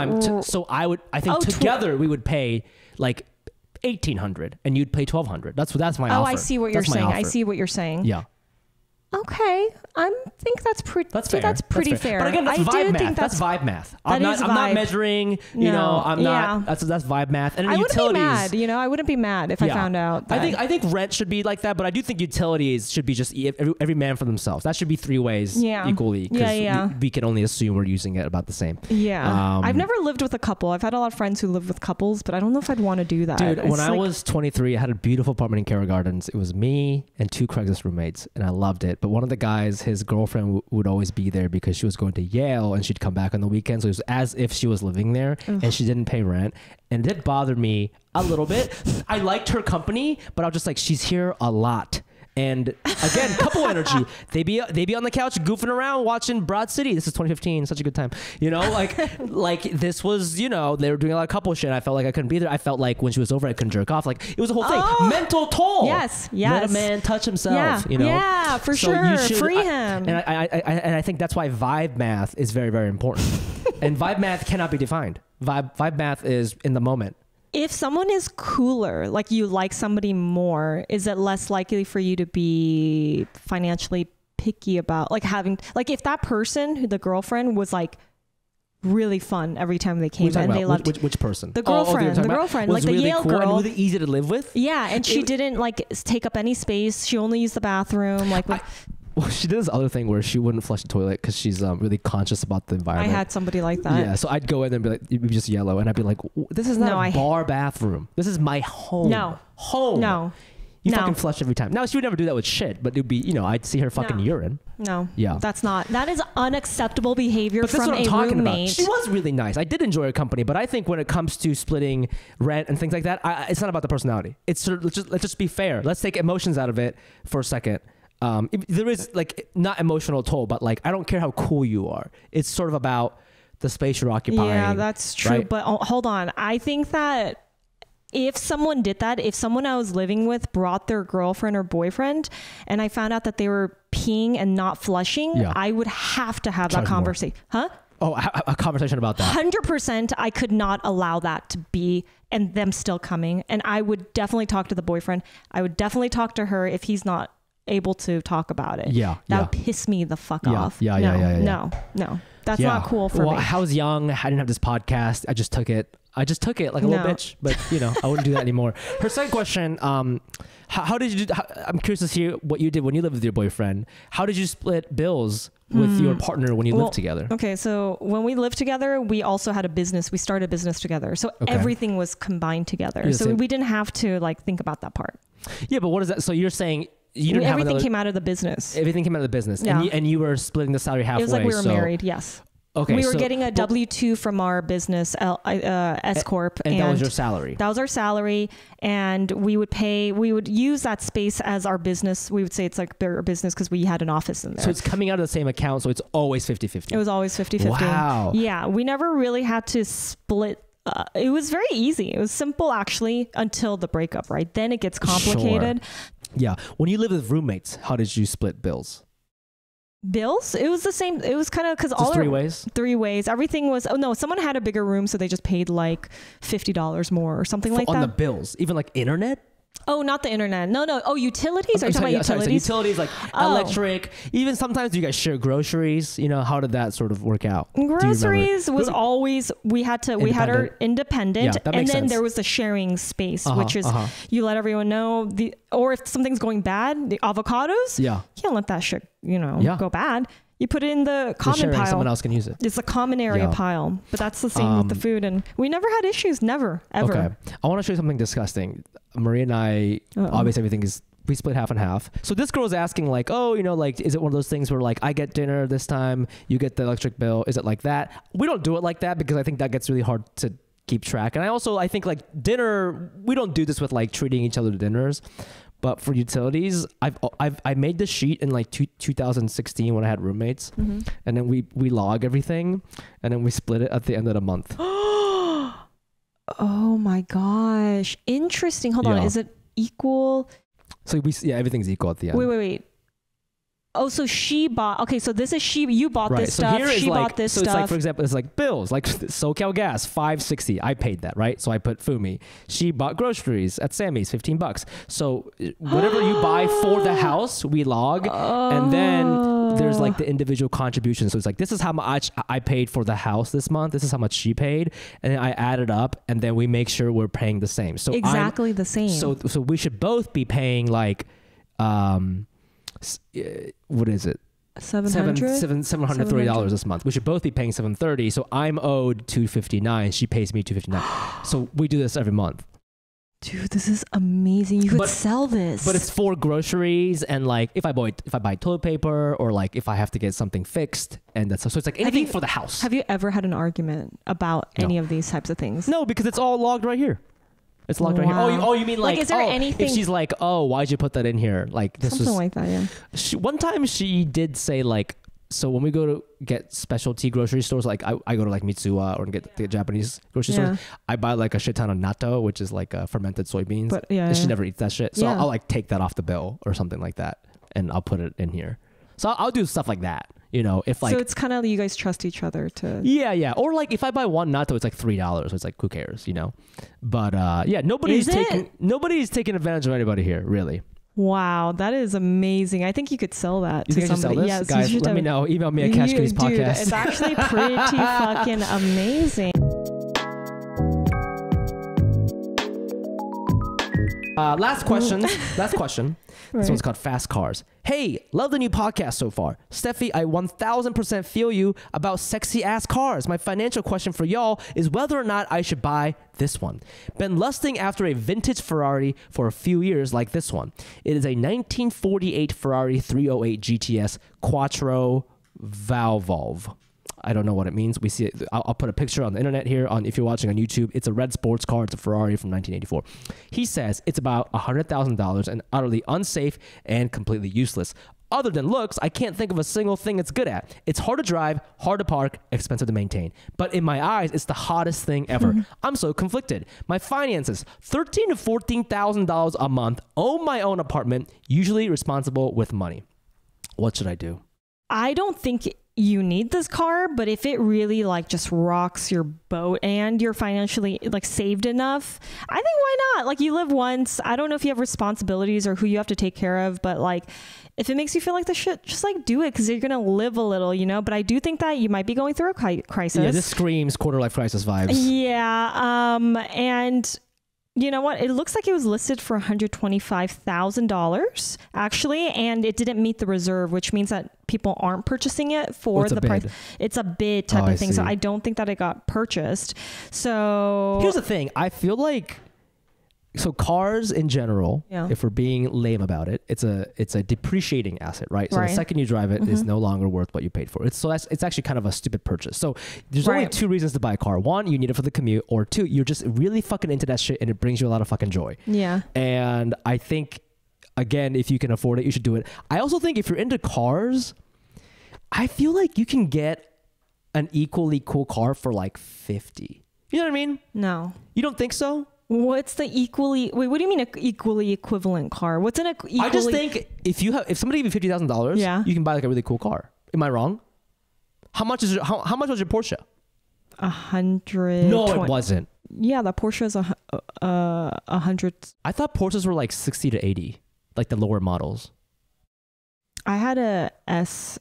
I think together we would pay like 1,800 and you'd pay 1,200. That's my offer. Oh, I see what you're saying. I see what you're saying. Yeah. Okay, I think that's pretty. That's fair. That's pretty fair. But again, that's vibe math. That's vibe math. I'm not measuring. I'm not. That's vibe math. And I utilities, wouldn't be mad. I wouldn't be mad if I found out. I think rent should be like that, but I do think utilities should be just every man for themselves. That should be 3 ways equally. Because we can only assume we're using it about the same. Yeah. I've never lived with a couple. I've had a lot of friends who live with couples, but I don't know if I'd want to do that. Dude, when I was 23, I had a beautiful apartment in Carroll Gardens. It was me and 2 Craigslist roommates, and I loved it. But one of the guys, his girlfriend would always be there because she was going to Yale and she'd come back on the weekends. So it was as if she was living there and she didn't pay rent. And it did bother me a little bit. I liked her company, but I was just like, she's here a lot. And again, couple energy. They be on the couch goofing around watching Broad City. This is 2015, such a good time. Like this was, they were doing a lot of couple shit. I felt like I couldn't be there. I felt like when she was over, I couldn't jerk off. Like it was a whole thing. Mental toll. Yes. Let a man touch himself. Yeah, for sure. Free him. And I think that's why vibe math is very, very important. And vibe math cannot be defined. Vibe math is in the moment. If someone is cooler, like you like somebody more, is it less likely for you to be financially picky about like having, like if that person, the girlfriend was like really fun every time they came and they loved which person? The girlfriend, like the really Yale cool girl. And really easy to live with. Yeah. And she didn't like take up any space. She only used the bathroom. Well, she did this other thing where she wouldn't flush the toilet because she's really conscious about the environment. I had somebody like that. Yeah, so I'd go in and be like, you'd be just yellow, and I'd be like, this is not a bar bathroom. This is my home. Home. No. You fucking flush every time. Now, she would never do that with shit, but it would be, I'd see her fucking urine. No. Yeah. that is unacceptable behavior from a roommate. She was really nice. I did enjoy her company, but I think when it comes to splitting rent and things like that, it's not about the personality. It's let's just be fair. Let's take emotions out of it for a second. there is like not emotional toll, but like I don't care how cool you are. It's sort of about the space you're occupying. Yeah, that's true. Right? But hold on. I think that if someone did that, if someone I was living with brought their girlfriend or boyfriend and I found out that they were peeing and not flushing, I would have to have that conversation. Huh? Oh, a conversation about that. 100%. I could not allow that to be and them still coming. And I would definitely talk to the boyfriend. I would definitely talk to her if he's not able to talk about it. Yeah. That would piss me the fuck off. Yeah. No. That's not cool for me. I was young. I didn't have this podcast. I just took it like a little bitch, but you know, I wouldn't do that anymore. Her second question, how did you do, I'm curious to hear what you did when you lived with your boyfriend. How did you split bills with your partner when you lived together? Okay, so when we lived together, we also had a business. We started a business together. So everything was combined together. So we didn't have to like think about that part. Yeah, but what is that? So you're saying everything came out of the business. Everything came out of the business. Yeah. And you were splitting the salary halfway. It was like we were married, yes. Okay, we were getting a W-2 from our business, S Corp. And that was your salary. That was our salary. And we would use that space as our business. We would say it's like our business because we had an office in there. So it's coming out of the same account. So it's always 50-50. It was always 50-50. Wow. Yeah. We never really had to split. It was very easy. It was simple actually until the breakup, right? Then it gets complicated. Sure. Yeah. When you lived with roommates, how did you split bills? Bills? It was the same. It was kind of because all 3 ways. 3 ways. Everything was. Oh no! Someone had a bigger room, so they just paid like $50 more or something like that on the bills. Even like internet. Oh, not the internet. No. Oh, utilities. Are you talking about utilities? So utilities like electric. Even sometimes you guys share groceries. You know, how did that sort of work out? Groceries was always we had our independent, that and makes then sense. there was the sharing space, which is you let everyone know or if something's going bad, the avocados. Yeah, you can't let that shit go bad. You put it in the common pile. Someone else can use it. It's a common area pile. But that's the same with the food. And we never had issues. Never, ever. Okay. I want to show you something disgusting. Maria and I, obviously everything is, we split half and half. So this girl is asking like, oh, like, is it one of those things where like I get dinner this time, you get the electric bill? Is it like that? We don't do it like that because I think that gets really hard to keep track. And I think like dinner, we don't do this with like treating each other to dinners. But for utilities, I made this sheet in like 2016 when I had roommates, and then we log everything, and then we split it at the end of the month. Oh my gosh, interesting. Hold on, is it equal? So everything's equal at the end. Wait. Oh, so she bought. Okay, so this is you bought this stuff. She bought this stuff. So it's like, for example, it's like bills, like SoCal Gas, $5.60. I paid that, right? So I put Fumi. She bought groceries at Sammy's, $15. So whatever you buy for the house, we log, and then there's like the individual contributions. So it's like, this is how much I paid for the house this month. This is how much she paid, and then I add it up, and then we make sure we're paying the same. So exactly the same. So we should both be paying like. What is it? $730 this month. We should both be paying $730. So I'm owed $259. She pays me $259. So we do this every month. Dude, this is amazing. You could sell this. But it's for groceries and like if I buy toilet paper or like if I have to get something fixed and that's so it's like anything for the house. Have you ever had an argument about any of these types of things? No, because it's all logged right here. It's logged right here. Oh, you mean like is there anything? If she's like, oh, why'd you put that in here? Like this something like that, yeah. One time she did say like, so when we go to get specialty grocery stores, like I go to like Mitsuwa or get the Japanese grocery stores, I buy like a shit ton of natto, which is like fermented soybeans. But she never eats that shit. So I'll like take that off the bill or something like that. And I'll put it in here. So I'll do stuff like that. If like. So it's kind of you guys trust each other to. Yeah. Or like if I buy one natto, it's like $3. So it's like, who cares, But nobody's taking advantage of anybody here, really. Wow, that is amazing. I think you could sell that to somebody. Sell this? Yes, guys, let me know. Email me at CashCutiesPodcast. Dude, it's actually pretty fucking amazing. Last question. This one's called Fast Cars. Hey, love the new podcast so far. Steffi, I 1000% feel you about sexy ass cars. My financial question for y'all is whether or not I should buy this one. Been lusting after a vintage Ferrari for a few years like this one. It is a 1948 Ferrari 308 GTS Quattro Valvolve. I don't know what it means. We see it. I'll put a picture on the internet here. If you're watching on YouTube, it's a red sports car. It's a Ferrari from 1984. He says it's about $100,000 and utterly unsafe and completely useless. Other than looks, I can't think of a single thing it's good at. It's hard to drive, hard to park, expensive to maintain. But in my eyes, it's the hottest thing ever. I'm so conflicted. My finances, $13,000 to $14,000 a month, own my own apartment, usually responsible with money. What should I do? I don't think you need this car, but if it really like just rocks your boat and you're financially like saved enough, I think why not? Like you live once. I don't know if you have responsibilities or who you have to take care of, but like if it makes you feel like the shit, just like do it because you're going to live a little, you know? But I do think that you might be going through a crisis. Yeah, this screams quarter life crisis vibes. Yeah. And you know what? It looks like it was listed for $125,000 actually, and it didn't meet the reserve, which means that people aren't purchasing it for the price. It's a bid type of thing. So I don't think that it got purchased. So here's the thing. I feel like cars in general, if we're being lame about it, it's a depreciating asset, right? So the second you drive it, it's no longer worth what you paid for it. So it's actually kind of a stupid purchase. So there's only two reasons to buy a car. One, you need it for the commute, or two, you're just really fucking into that shit and it brings you a lot of fucking joy. Yeah. And I think, again, if you can afford it, you should do it. I also think if you're into cars, I feel like you can get an equally cool car for like $50,000. You know what I mean? No. You don't think so? What's the equally? Wait, what do you mean an equally equivalent car? What's an equally? I just think if somebody gave you $50,000, you can buy like a really cool car. Am I wrong? How much was your Porsche? 100. No, it wasn't. Yeah, the Porsche is 100. I thought Porsches were like 60 to 80, like the lower models. I had a sports.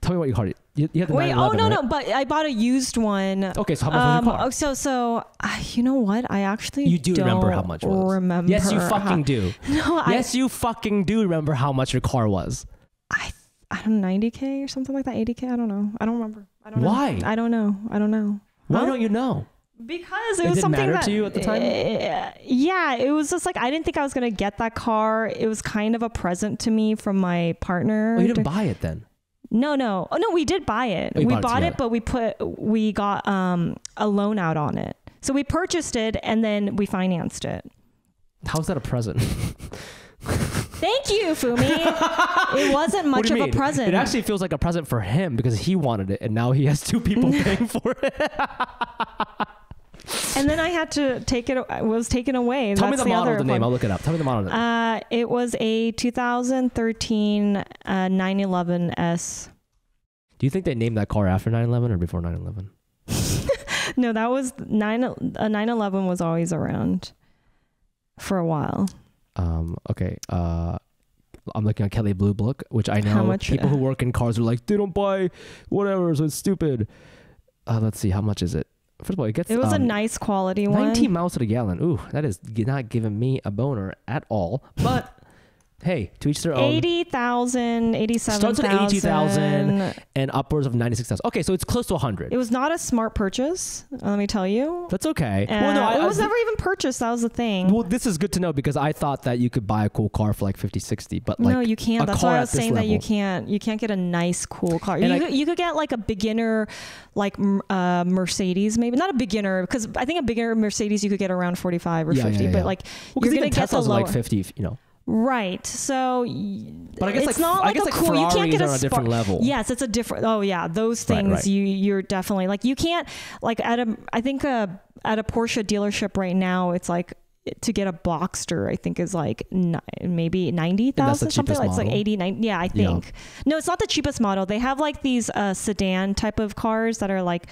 Tell me what you car. You have the Wait, 911, no, but I bought a used one. Okay, so how much was your car? So you know what? I actually you do remember how much it was. Yes, you fucking do. No, yes, you fucking do remember how much your car was. I don't know, 90K or something like that. 80K. I don't know. I don't remember. Why? I don't know. Why don't you know? Because it was something matter that to you at the time. Yeah, it was just like I didn't think I was gonna get that car. It was kind of a present to me from my partner. Oh, you didn't buy it then? No. Oh no, we did buy it. We bought it, but we got a loan out on it. So we purchased it and then we financed it. How's that a present? Thank you, Fumi. It wasn't much of a present. It actually feels like a present for him because he wanted it and now he has two people paying for it. And then I had to take it. It was taken away. Tell me the model of the name. I'll look it up. Tell me the model of the name. It was a 2013 911S. Do you think they named that car after 9/11 or before 9/11? No, that was 9/11 was always around for a while. Okay. I'm looking at Kelly Blue Book, which I know people who work in cars are like, they don't buy whatever, so it's stupid. Let's see. How much is it? First of all, it was a nice quality 19 one. 19 miles to the gallon. Ooh, that is not giving me a boner at all. But hey, to each their own. 80,000, 87,000. Starts at 80,000 and upwards of 96,000. Okay, so it's close to 100. It was not a smart purchase, let me tell you. That's okay. Well, no, it was never even purchased. That was the thing. Well, this is good to know because I thought that you could buy a cool car for like 50, 60, but like no, you can't. That's why I was saying that you can't get a nice cool car. You could get like a beginner, like Mercedes, maybe not a beginner, because I think a beginner Mercedes you could get around 45 or 50, but like you're gonna get the lower. Like 50, you know. Right. So, but I guess it's not like a cool. Ferraris you can't get a different level. Yes, it's a different. Oh yeah, those things right. you're definitely like you can't like at a. I think at a Porsche dealership right now, it's like to get a Boxster. I think is like maybe 90,000 something. It's like 89. Yeah, I think. Yeah. No, it's not the cheapest model. They have like these sedan type of cars that are like.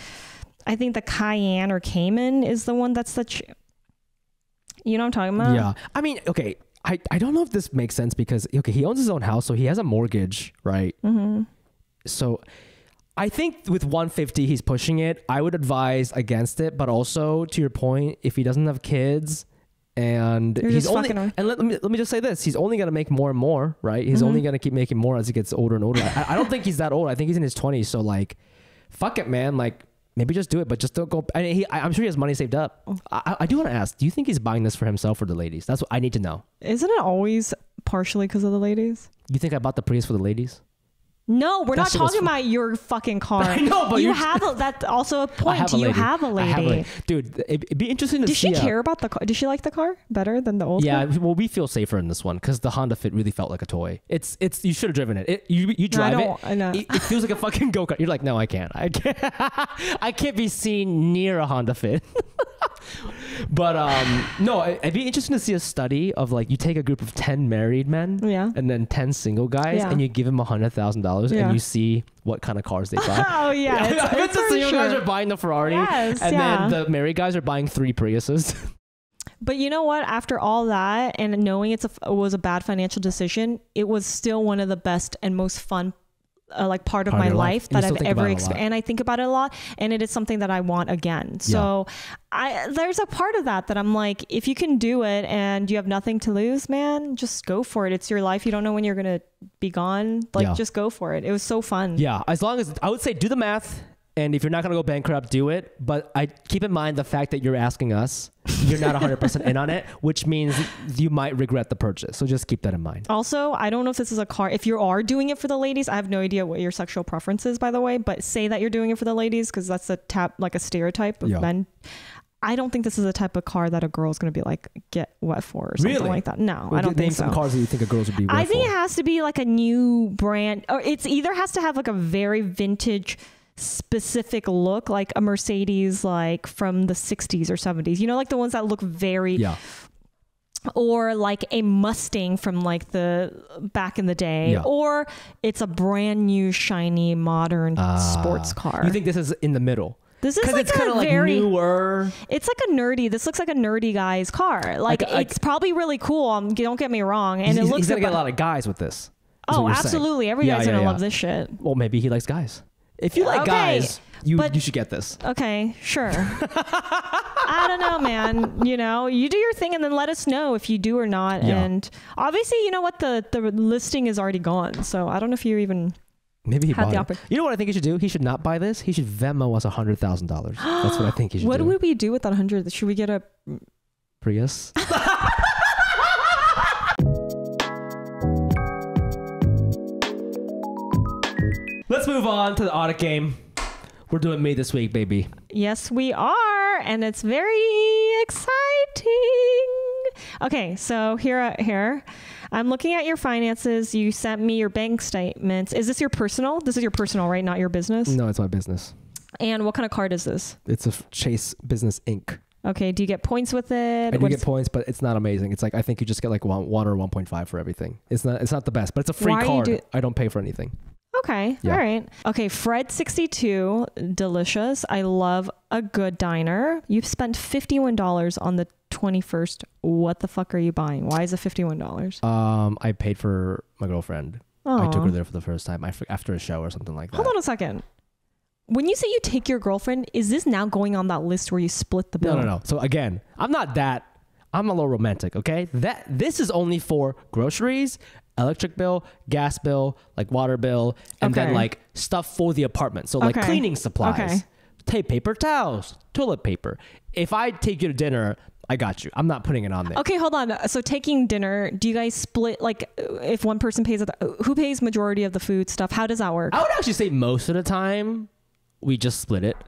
I think the Cayenne or Cayman is the one that's you know what I'm talking about? Yeah. I mean, okay. I don't know if this makes sense because, okay, he owns his own house, so he has a mortgage, right? Mm-hmm. So I think with 150, he's pushing it. I would advise against it, but also to your point, if he doesn't have kids and he's only, and let me just say this, he's only going to make more and more, right? He's only going to keep making more as he gets older and older. I don't think he's that old. I think he's in his 20s. So like, fuck it, man. Like, maybe just do it, but just don't go. I'm sure he has money saved up. I do want to ask, do you think he's buying this for himself or the ladies? That's what I need to know. Isn't it always partially because of the ladies? You think I bought the Prius for the ladies? No, we're That not shit was talking about your fucking car. I know, but you have that's also a point. have a You lady. have a lady. Dude, it'd be interesting to Does see. she care about the car? Does she like the car better than the old Yeah, one? well, we feel safer in this one because the Honda Fit really felt like a toy. It's you should have driven it. You drive I know. it feels like a fucking go-kart. You're like, no, I can't. I can't be seen near a Honda Fit. But no, it'd be interesting to see a study of like you take a group of 10 married men and then 10 single guys and you give them $100,000 and you see what kind of cars they buy. Oh yeah, I bet the single guys are buying the Ferrari and then the married guys are buying 3 Priuses. But you know what? After all that and knowing it was a bad financial decision, it was still one of the best and most fun like part of my life that I've ever experienced. And I think about it a lot, and it is something that I want again. So there's a part of that I'm like, if you can do it and you have nothing to lose, man, just go for it. It's your life. You don't know when you're going to be gone. Like just go for it. It was so fun. Yeah. As long as I would say do the math. And if you're not going to go bankrupt, do it. But I keep in mind the fact that you're asking us, you're not 100% in on it, which means you might regret the purchase. So just keep that in mind. Also, I don't know if this is a car. If you are doing it for the ladies, I have no idea what your sexual preference is, by the way. But say that you're doing it for the ladies because that's like a stereotype of men. I don't think this is the type of car that a girl's going to be like, get wet for or something like that. No, I don't think so. Name some cars that you think a girls would be wet I think for. it has to be like a new brand, or it's either has to have like a very vintage specific look, like a Mercedes like from the 60s or 70s, you know, like the ones that look very or like a Mustang from like the back in the day, or it's a brand new shiny modern sports car. You think this is in the middle? This is like it's kind of like newer. It's like a nerdy. This looks like a nerdy guy's car. Like it's probably really cool. Don't get me wrong. And it looks. He's gonna get a lot of guys with this. Oh, absolutely. Every guy's gonna love this shit. Well, maybe he likes guys. If you like guys, you should get this. Okay, sure. I don't know, man. You know, you do your thing and then let us know if you do or not. Yeah. And obviously, you know what? The listing is already gone. So I don't know if you even maybe he bought it. You know what I think he should do? He should not buy this. He should Venmo us $100,000. That's what I think he should do. What would we do with that 100? Should we get a Prius? Let's move on to the audit game. We're doing me this week, baby. Yes, we are. And it's very exciting. Okay, so here. I'm looking at your finances. You sent me your bank statements. Is this your personal? This is your personal, right? Not your business? No, it's my business. And what kind of card is this? It's a Chase Business Inc. Okay, do you get points with it? I do get points, but it's not amazing. It's like I think you just get like 1 or 1.5 for everything. It's not the best, but it's a free card. I don't pay for anything. Okay. Yeah. All right. Okay. Fred 62. Delicious. I love a good diner. You've spent $51 on the 21st. What the fuck are you buying? Why is it $51? I paid for my girlfriend. Aww. I took her there for the first time after a show or something like that. Hold on a second. When you say you take your girlfriend, is this now going on that list where you split the bill? No. So again, I'm a little romantic, okay? This is only for groceries, electric bill, gas bill, like water bill, and then like stuff for the apartment. So like cleaning supplies, paper towels, toilet paper. If I take you to dinner, I got you. I'm not putting it on there. Okay, hold on. So taking dinner, do you guys split, like if one person pays, who pays majority of the food stuff? How does that work? I would actually say most of the time we just split it.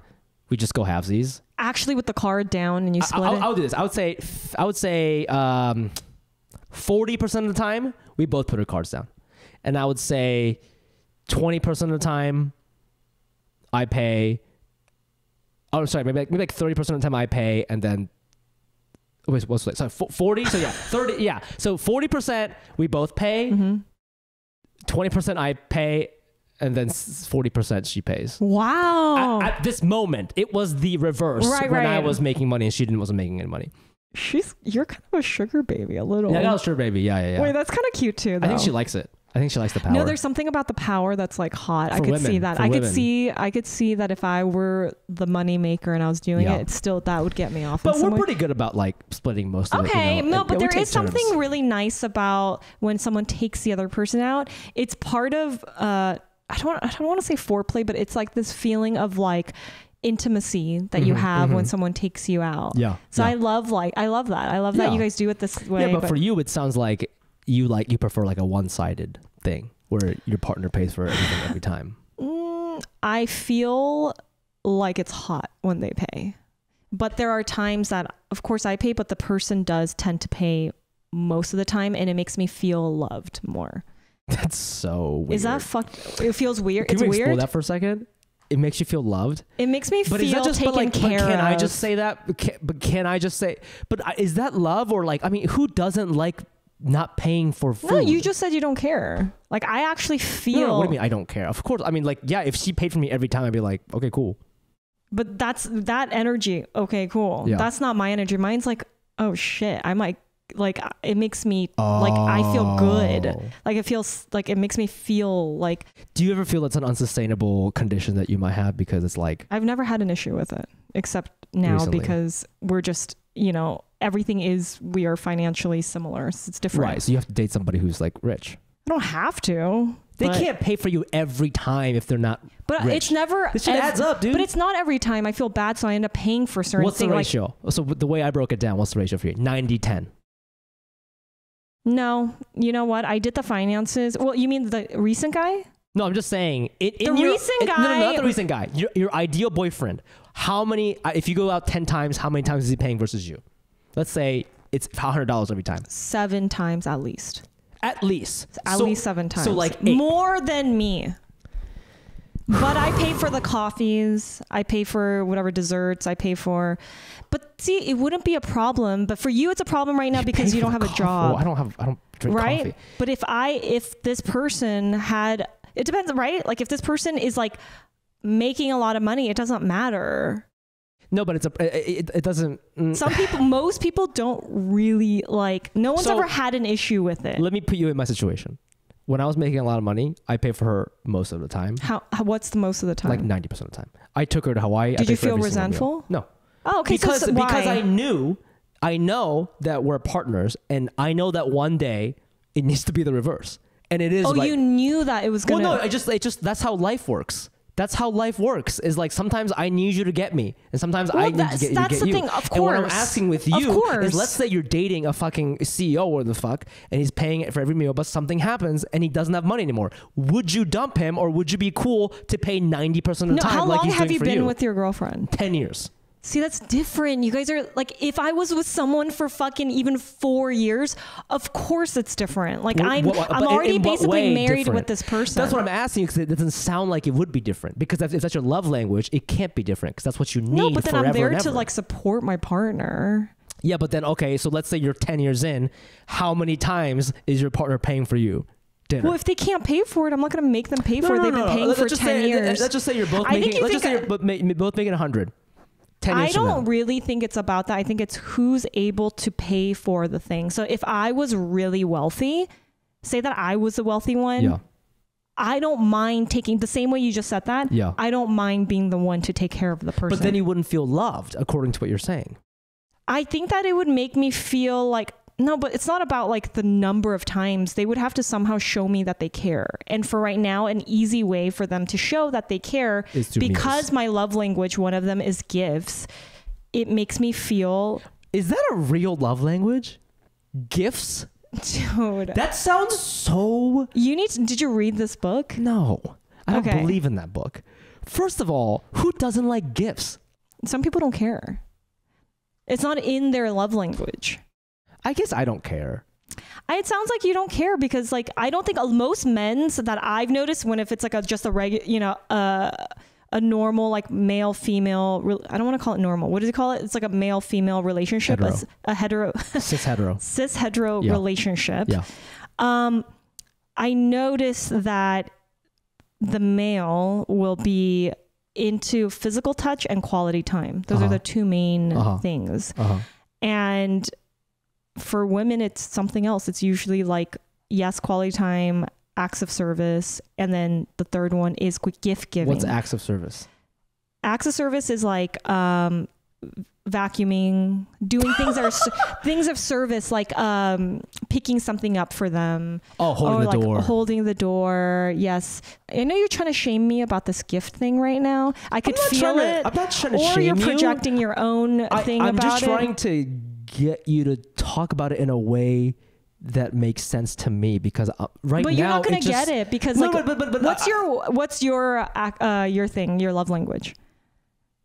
We just go halvesies. Actually with the card down and you split it? I'll do this. I would say 40% of the time we both put our cards down. And I would say 20% of the time I pay. Oh, sorry. Maybe like 30% of the time I pay, and then what's it? So 40. So yeah, 30. Yeah. So 40% we both pay. 20% I pay, and then 40% she pays. Wow. At this moment, it was the reverse when I was making money and she wasn't making any money. You're kind of a sugar baby, a little. Yeah, I got a sugar baby. Yeah. Wait, that's kind of cute too, though. I think she likes it. I think she likes the power. No, there's something about the power that's like hot. I could see that. I could see that if I were the money maker and I was doing it, that would get me off. But we're pretty good about like splitting most of it. Okay, but there is something really nice about when someone takes the other person out. It's part of I don't want to say foreplay, but it's like this feeling of like intimacy that you have when someone takes you out. Yeah. So I love that. I love that you guys do it this way. Yeah, but for you, it sounds like you prefer like a one-sided thing. where your partner pays for everything every time? I feel like it's hot when they pay. But there are times that, of course, I pay, but the person does tend to pay most of the time, and it makes me feel loved more. That's so weird. Is that fucked? It feels weird. Can it's we weird. explore that for a second? It makes you feel loved. It makes me But feel is that just, taken care of. Can I just say that? But can I just say? But is that love or like? I mean, who doesn't like not paying for food? No, you just said you don't care. Like I actually feel. No, what do you mean? I don't care. Of course. I mean, like, yeah. If she paid for me every time, I'd be like, okay, cool. But that's that energy. Okay, cool. Yeah. That's not my energy. Mine's like, oh shit. I might like. It makes me like I feel good. Like it feels like it makes me feel like. Do you ever feel that's an unsustainable condition that you might have because it's like? I've never had an issue with it except now recently. because we're just everything is we are financially similar. So it's different. Right. So you have to date somebody who's like rich. I don't have to. They can't pay for you every time if they're not. But rich. it's never. This shit adds up, dude. But it's not every time. I feel bad, so I end up paying for certain What's things. the ratio? So the way I broke it down, what's the ratio for you? 90-10. No, you know what? I did the finances. Well, you mean the recent guy? No, I'm just saying. Recent guy. No, not the recent guy. Your ideal boyfriend. How many? If you go out 10 times, how many times is he paying versus you? Let's say it's $100 every time. 7 times at least. At least. At least 7 times. So like 8. More than me. But I pay for the coffees. I pay for whatever desserts. I pay for. But see, it wouldn't be a problem. But for you, it's a problem right now because you don't have a job. Oh, I don't drink right? coffee. But if this person had, it depends, right? Like if this person is like making a lot of money, it doesn't matter. No, but it doesn't. Most people don't really like. No one's ever had an issue with it. Let me put you in my situation. When I was making a lot of money, I pay for her most of the time. What's the most of the time? Like 90% of the time. I took her to Hawaii. Did you feel resentful? No. Oh, okay. Because why? I know that we're partners, and I know that one day it needs to be the reverse, and it is. Oh, like, you knew that it was gonna. Well, no, it just that's how life works. That's how life works. Is like sometimes I need you to get me, and sometimes I need to get you. That's the thing, of course. And what I'm asking with you is, let's say you're dating a fucking CEO or the fuck, and he's paying it for every meal, but something happens and he doesn't have money anymore. Would you dump him, or would you be cool to pay 90% of the time? How like long he's have doing you for been with your girlfriend? 10 years. See, that's different. You guys are like, if I was with someone for fucking even 4 years, of course it's different. Like I'm already basically married different? With this person. That's what I'm asking, because it doesn't sound like it would be different. Because if that's your love language, it can't be different, because that's what you need. No, but then I'm there to ever. like support my partner. Yeah, but then okay, so let's say you're 10 years in. How many times is your partner paying for you? Dinner. Well, if they can't pay for it, I'm not going to make them pay for it. They've been paying for 10 years. Let's just say you're both making. Let's just say you're both making 100. I don't really think it's about that. I think it's who's able to pay for the thing. So if I was really wealthy, say that I was the wealthy one, yeah. I don't mind taking the same way you just said that. Yeah. I don't mind being the one to take care of the person. But then you wouldn't feel loved, according to what you're saying. I think that it would make me feel like, no, but it's not about like the number of times. They would have to somehow show me that they care. And for right now, an easy way for them to show that they care is to because my love language, one of them is gifts. It makes me feel. Is that a real love language? Gifts? Dude. That sounds so. Did you read this book? No. I don't believe in that book. First of all, who doesn't like gifts? Some people don't care. It's not in their love language. I guess I don't care. It sounds like you don't care because like I don't think most men's that I've noticed when if it's like just a regular, a normal like male female. I don't want to call it normal. What do you call it? It's like a male female relationship. A hetero. Cis hetero relationship. Yeah. I noticed that the male will be into physical touch and quality time. Those are the two main things. And for women, it's something else. It's usually like, yes, quality time, acts of service. And then the third one is quick gift giving. What's acts of service? Acts of service is like vacuuming, doing things that are things of service, like picking something up for them. Oh, holding the door. Holding the door. Yes. I know you're trying to shame me about this gift thing right now. I could feel it. I'm not trying to shame you. Or you're projecting your own thing about it. I'm just trying to get you to talk about it in a way that makes sense to me because right now. But you're not gonna get it because no, like, but what's your thing, your love language?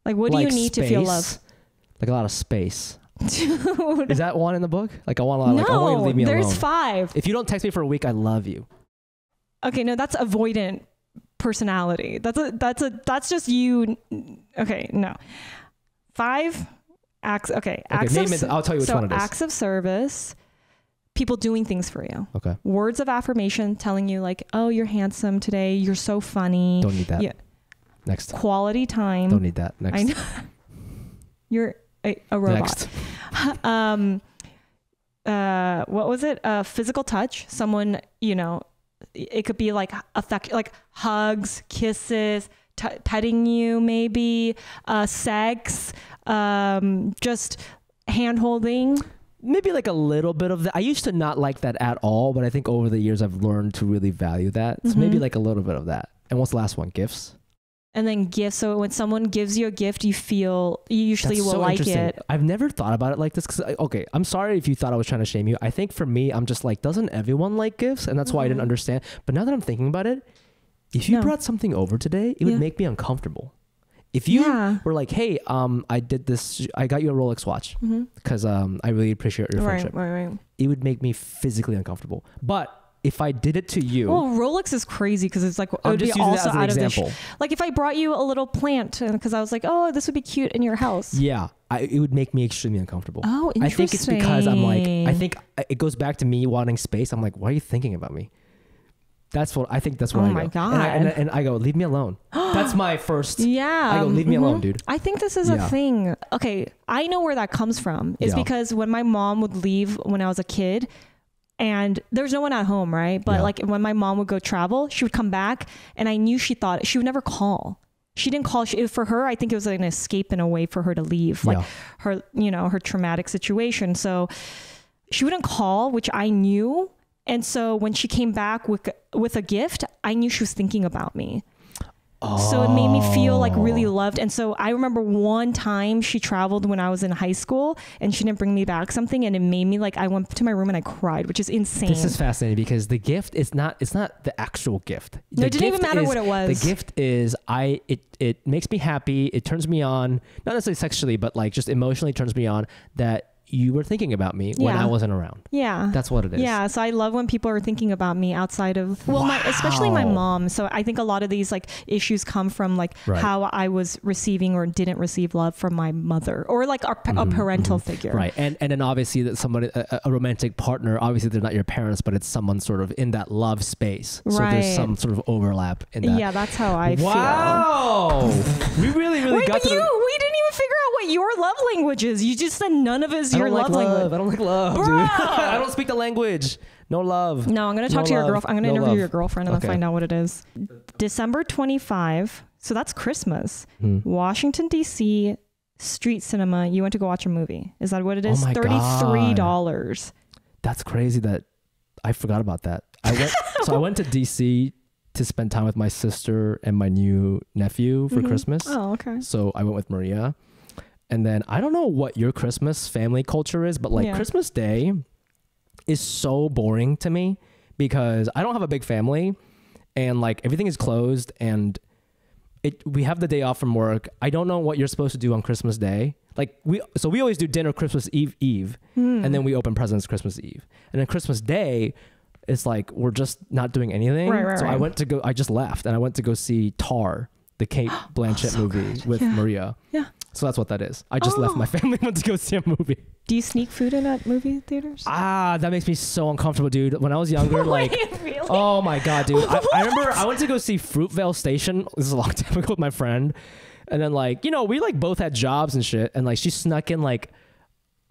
Like, what do like you need to feel love? Like a lot of space. Dude. Is that one in the book? Like I want a lot. Like I want you to leave me alone. There's 5. If you don't text me for a week, I love you. Okay, no, that's avoidant personality. That's just you. Okay, no. 5 acts. Okay, acts of, I'll tell you which one it is. Acts of service. People doing things for you. Okay. Words of affirmation, telling you like, "Oh, you're handsome today. You're so funny." Don't need that. Yeah. Next. Quality time. Don't need that. Next. I know. You're a robot. Next. What was it? Physical touch. Someone, it could be like like hugs, kisses, petting you, maybe, sex, just hand holding. Maybe like a little bit of that. I used to not like that at all, but I think over the years I've learned to really value that. So maybe like a little bit of that. And what's the last one? Gifts? And then gifts. So when someone gives you a gift, you usually That's will so like it. I've never thought about it like this. Cause I'm sorry if you thought I was trying to shame you. I think for me, I'm just like, doesn't everyone like gifts? And that's why I didn't understand. But now that I'm thinking about it, if you brought something over today, it would make me uncomfortable. If you were like, hey, I did this, I got you a Rolex watch because I really appreciate your friendship. Right. It would make me physically uncomfortable. But if I did it to you, well, Rolex is crazy because it's like, I'm just using that as an example. Like if I brought you a little plant because I was like, oh, this would be cute in your house. Yeah, it would make me extremely uncomfortable. Oh, interesting. I think it's because I'm like, I think it goes back to me wanting space. I'm like, why are you thinking about me? That's what I think. That's what I go. Oh my God. And I go, leave me alone. That's my first. Yeah. I go, leave me alone, dude. I think this is a thing. Okay. I know where that comes from. It's because when my mom would leave when I was a kid and there's no one at home, right? But like when my mom would go travel, she would come back and I knew she would never call. She didn't call. For her, I think it was like an escape in a way for her to leave, like her, her traumatic situation. So she wouldn't call, which I knew. And so when she came back with a gift, I knew she was thinking about me. Oh. So it made me feel like really loved. And so I remember one time she traveled when I was in high school and she didn't bring me back something. And it made me like, I went to my room and I cried, which is insane. This is fascinating because the gift is it's not the actual gift. No, it didn't even matter what it was. The gift is it makes me happy. It turns me on, not necessarily sexually, but like just emotionally turns me on that you were thinking about me when I wasn't around. Yeah. That's what it is. Yeah. So I love when people are thinking about me outside of, especially my mom. So I think a lot of these like issues come from like how I was receiving or didn't receive love from my mother or like a parental figure. Right. And then obviously that somebody, a romantic partner, obviously they're not your parents, but it's someone sort of in that love space. So there's some sort of overlap in that. Yeah. That's how I feel. Wow. We really got to we didn't even figure out what your love language is. You just said none of it is your love language. I don't like love, dude. I don't speak the language. No love. No, I'm going to talk to your girlfriend. I'm going to interview your girlfriend and then find out what it is. December 25. So that's Christmas. Washington, D.C. street cinema. You went to go watch a movie. Is that what it is? Oh my $33. God. That's crazy that I forgot about that. I went to D.C. to spend time with my sister and my new nephew for Christmas. Oh, okay. So I went with Maria. And then I don't know what your Christmas family culture is, but like Christmas Day is so boring to me because I don't have a big family and like everything is closed and we have the day off from work. I don't know what you're supposed to do on Christmas Day. Like we always do dinner Christmas Eve and then we open presents Christmas Eve. And then Christmas Day, it's like we're just not doing anything. So I just left and I went to go see Tar, the Kate Blanchett movie with Maria. Yeah. So that's what that is. I just left my family and went to go see a movie. Do you sneak food in at movie theaters? That makes me so uncomfortable, dude. When I was younger, like, really? Oh my God, dude. I remember I went to go see Fruitvale Station. This is a long time ago with my friend. And then like, we like both had jobs and shit. And like she snuck in like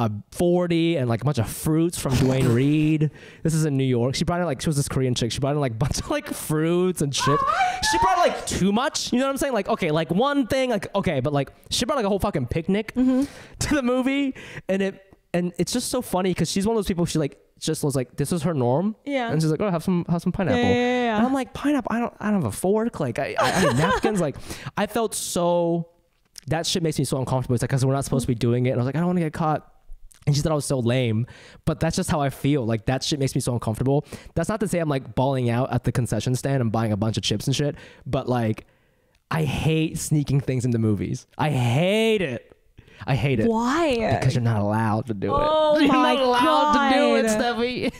a 40 and like a bunch of fruits from Duane Reade. This is in New York. She brought in like, she was this Korean chick. She brought in like a bunch of like fruits and shit. She brought like too much. You know what I'm saying? Like, okay, like one thing, like, okay, but like she brought like a whole fucking picnic to the movie. And it's just so funny because she's one of those people, she like just was like, this is her norm. Yeah. And she's like, oh, have some pineapple. Yeah. And I'm like, pineapple, I don't have a fork. Like I need napkins. Like I felt so, that shit makes me so uncomfortable. It's like, cause we're not supposed to be doing it. And I was like, I don't want to get caught. And she thought I was so lame, but that's just how I feel. Like that shit makes me so uncomfortable. That's not to say I'm like bawling out at the concession stand and buying a bunch of chips and shit, but like I hate sneaking things into movies. I hate it. I hate it. Why? Because you're not allowed to do it. Oh you're my not allowed God. to do it, Steffi.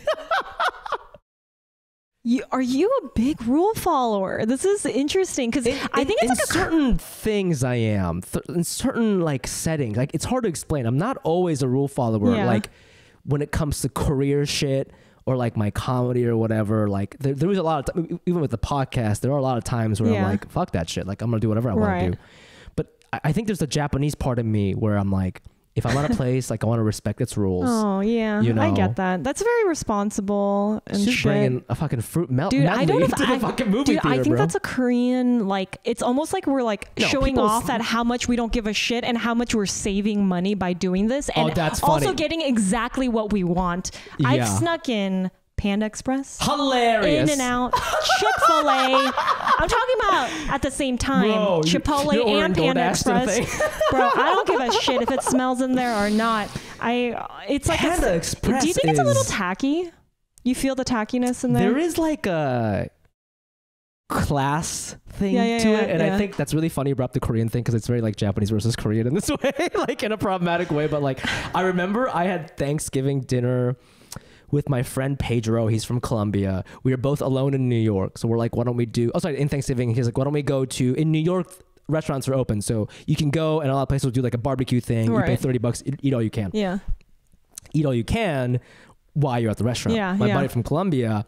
Are you a big rule follower? This is interesting because I think it's like certain things I am. In certain like settings, like it's hard to explain. I'm not always a rule follower. Yeah. Like when it comes to career shit or like my comedy or whatever. Like there was a lot of even with the podcast, there are a lot of times where I'm like, fuck that shit. Like I'm gonna do whatever I want to do. But I think there's a Japanese part of me where I'm like, if I'm at a place, like I want to respect its rules. Oh yeah, you know? I get that. That's very responsible and just shit. bringing a fucking fruit melt. Dude, I don't know if the fucking movie theater, I think bro. that's a Korean, like, it's almost like we're like showing off at how much we don't give a shit and how much we're saving money by doing this. And that's funny. also getting exactly what we want. Yeah. I've snuck in Panda Express, hilarious, In-N-Out, Chick-fil-A. I'm talking about at the same time, bro, Chipotle and Panda Express. Bro, I don't give a shit if it smells in there or not. It's like Panda Express. Do you think it's a little tacky? You feel the tackiness in there? There is like a class thing to it, and I think that's really funny. You brought up the Korean thing because it's very like Japanese versus Korean in this way, like in a problematic way. But like, I remember I had Thanksgiving dinner with my friend Pedro. He's from Colombia. We were both alone in New York. So we're like, why don't we do, in Thanksgiving, he's like, why don't we go to, in New York, restaurants are open. So you can go and a lot of places will do like a barbecue thing. You pay $30, eat all you can. Yeah. Eat all you can while you're at the restaurant. Yeah, my buddy from Colombia,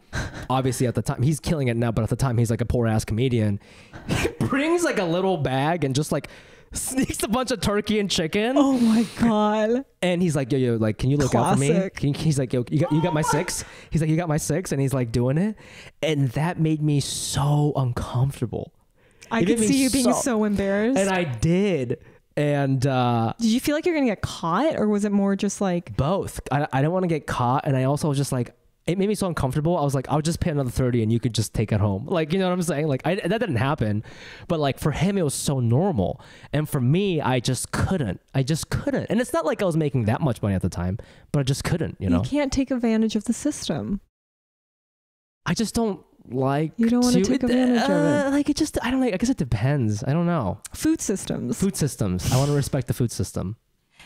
obviously at the time, he's killing it now, but at the time he's like a poor ass comedian. He brings like a little bag and just like sneaks a bunch of turkey and chicken. Oh my God. And he's like, yo, like, can you look out for me? He's like, yo, you got my 6? He's like, you got my 6? And he's like doing it. And that made me so uncomfortable. I could see you being so embarrassed. And I did. And did you feel like you're going to get caught, or was it more just like both? I didn't want to get caught. And I also was just like, it made me so uncomfortable. I was like, I'll just pay another 30 and you could just take it home. Like, you know what I'm saying? Like that didn't happen, but like for him, it was so normal. And for me, I just couldn't. And it's not like I was making that much money at the time, but I just couldn't, you know? You can't take advantage of the system. I just don't like you don't want to take advantage of it. Like it just, I don't know. I guess it depends. I don't know. Food systems. I want to respect the food system.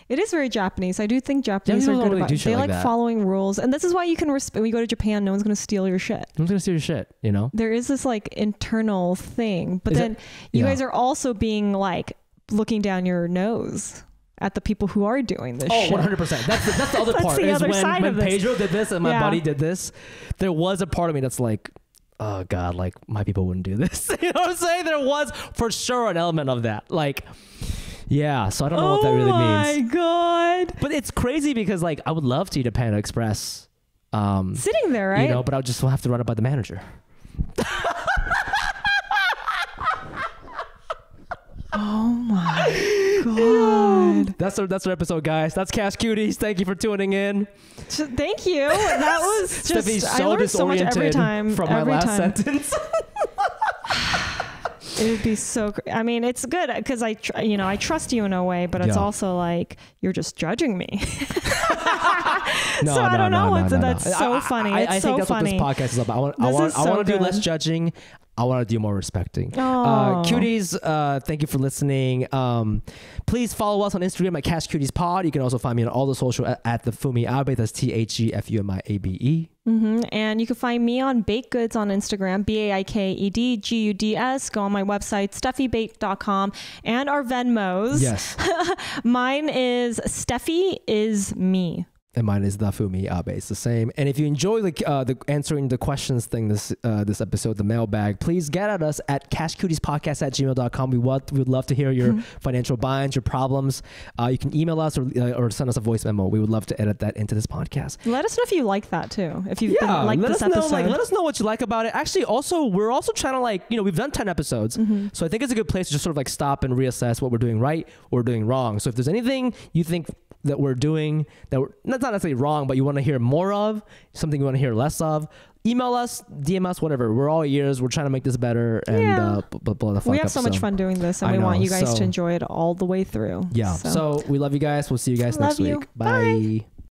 It is very Japanese. I do think Japanese are good about it. They like following rules. And this is why you can when you go to Japan, no one's going to steal your shit. No one's going to steal your shit, you know? There is this like internal thing. But then you guys are also being like looking down your nose at the people who are doing this shit. 100%. That's the other part. The other side when Pedro did this and my buddy did this, there was a part of me that's like, oh God, like my people wouldn't do this. You know what I'm saying? There was for sure an element of that. Like, yeah, so I don't know what that really means. Oh my God. But it's crazy because like I would love to eat a Panda Express. Sitting there, right? You know, but I would just have to run it by the manager. Oh my God. That's our episode, guys. That's Cash Cuties. Thank you for tuning in. Thank you. That was just Steffi's I learned so much every time from my last sentence. It would be so great. I mean, it's good because I trust you in a way, but it's also like you're just judging me. I don't know. That's so funny. I think that's what this podcast is about. I want to do less judging. I want to do more respecting. Cuties, thank you for listening. Please follow us on Instagram at CashCutiesPod. You can also find me on all the social at the Fumi Abe. That's THGFUMIABE. And you can find me on Baked Goods on Instagram, BAIKEDGUDS. Go on my website, SteffiBake.com, and our Venmos. Yes. Mine is Steffi is me. And mine is the Fumi Abe. It's the same. And if you enjoy the answering the questions thing this episode, the mailbag, please get at us at cashcutiespodcast@gmail.com. We would love to hear your financial binds, your problems. You can email us or send us a voice memo. We would love to edit that into this podcast. Let us know if you like that too. If you've been like this episode. Let us know what you like about it. Actually, we're also trying to we've done 10 episodes. So I think it's a good place to just sort of like stop and reassess what we're doing right, what we're doing wrong. So if there's anything you think that we're doing that's not necessarily wrong, but you want to hear more of, something you want to hear less of, email us, DM us, whatever. We're all ears. We're trying to make this better and blow the fuck up. We have so much fun doing this, and we want you guys to enjoy it all the way through. Yeah. So we love you guys. We'll see you guys next week. Bye.